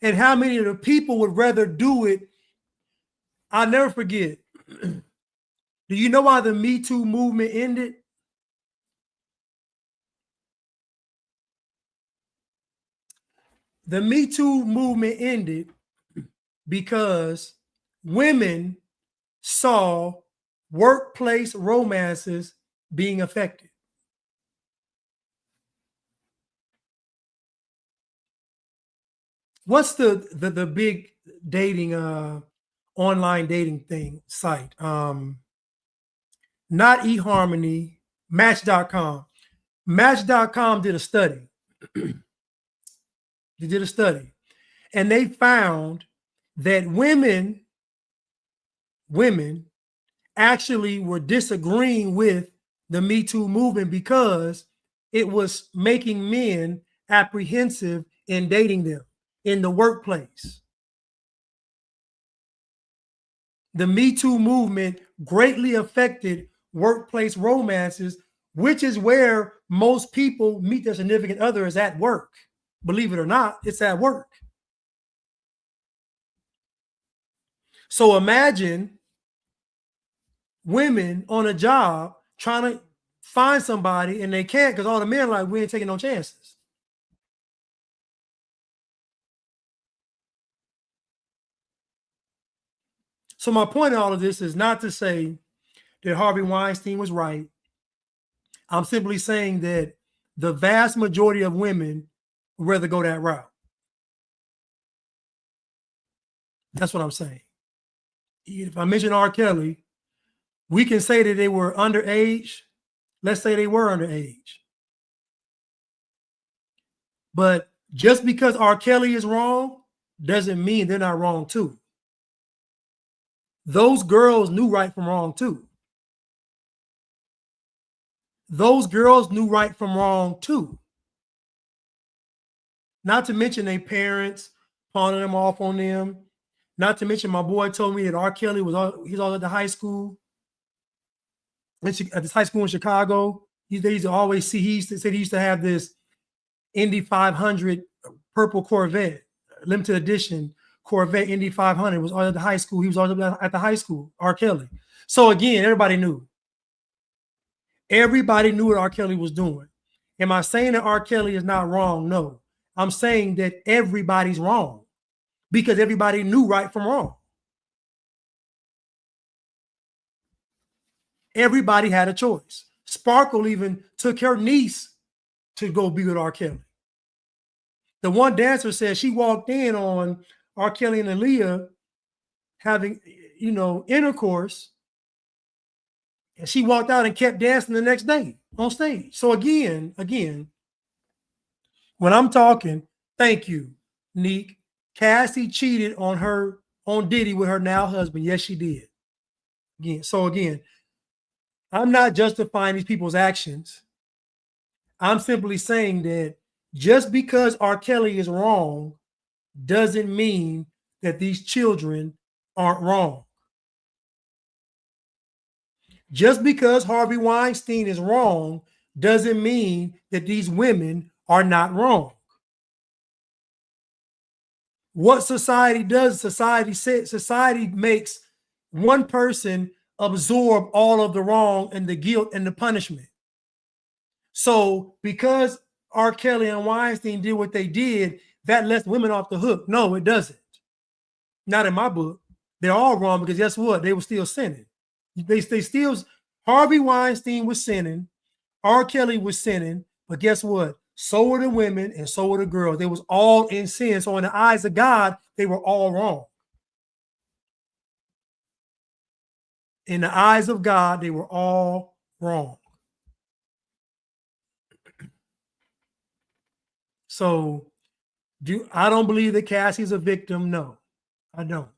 And how many of the people would rather do it. I'll never forget. Do you know why the Me Too movement ended? The Me Too movement ended because women saw workplace romances being affected. What's the big dating online dating thing site? Not eHarmony, Match.com. Match.com did a study. They did a study, and they found that women actually were disagreeing with the Me Too movement because it was making men apprehensive in dating them in the workplace. The Me Too movement greatly affected workplace romances, which is where most people meet their significant other is at work. Believe it or not, it's at work. So imagine women on a job trying to find somebody and they can't because all the men are like, we ain't taking no chances. So my point in all of this is not to say that Harvey Weinstein was right. I'm simply saying that the vast majority of women would rather go that route. That's what I'm saying. If I mention R. Kelly, we can say that they were underage. Let's say they were underage. But just because R. Kelly is wrong doesn't mean they're not wrong too. Those girls knew right from wrong too. Those girls knew right from wrong too. Not to mention their parents pawning them off on them. Not to mention my boy told me that R. Kelly was all at the high school. At this high school in Chicago. He used to always see, he used to have this Indy 500 purple Corvette, limited edition Corvette Indy 500. Was all at the high school. He was all at the high school, R. Kelly. So again, everybody knew. Everybody knew what R. Kelly was doing. Am I saying that R. Kelly is not wrong? No. I'm saying that everybody's wrong because everybody knew right from wrong. Everybody had a choice. Sparkle even took her niece to go be with R. Kelly. The one dancer said she walked in on R. Kelly and Aaliyah having, intercourse, and she walked out and kept dancing the next day on stage. So again, when I'm talking, thank you, Neek. Cassie cheated on Diddy with her now husband. Yes, she did. Again, I'm not justifying these people's actions. I'm simply saying that just because R. Kelly is wrong doesn't mean that these children aren't wrong. Just because Harvey Weinstein is wrong doesn't mean that these women are not wrong. What society does, society makes one person absorb all of the wrong and the guilt and the punishment. So because R. Kelly and Weinstein did what they did, that lets women off the hook. No, it doesn't. Not in my book. They're all wrong because guess what? They were still sinning. They still, Harvey Weinstein was sinning. R. Kelly was sinning, but guess what? So were the women and so were the girls. They was all in sin. So in the eyes of God, they were all wrong. In the eyes of God, they were all wrong. So I don't believe that Cassie's a victim. No, I don't.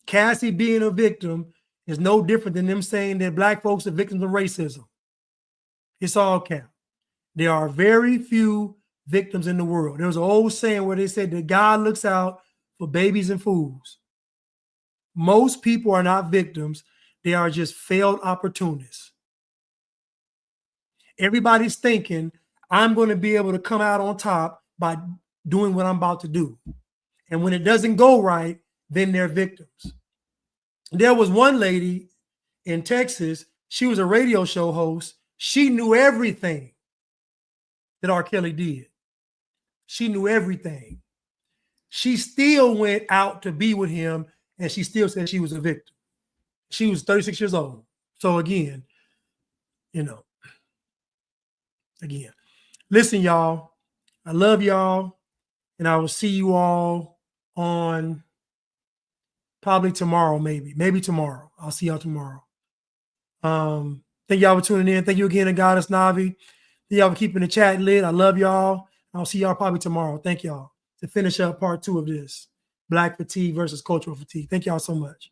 Cassie being a victim is no different than them saying that black folks are victims of racism. It's all cap. There are very few victims in the world. There was an old saying where they said that God looks out for babies and fools. Most people are not victims. They are just failed opportunists. Everybody's thinking, I'm going to be able to come out on top by doing what I'm about to do. And when it doesn't go right, then they're victims. There was one lady in Texas. She was a radio show host. She knew everything that R. Kelly did. She knew everything. She still went out to be with him, and she still said she was a victim. She was 36 years old. So again, listen, y'all, I love y'all, and I will see you all on probably tomorrow, maybe tomorrow. I'll see y'all tomorrow. Thank y'all for tuning in. Thank you again to Goddess Navi. Thank y'all for keeping the chat lit. I love y'all. I'll see y'all probably tomorrow. Thank y'all to finish up part 2 of this Black fatigue versus cultural fatigue. Thank y'all so much.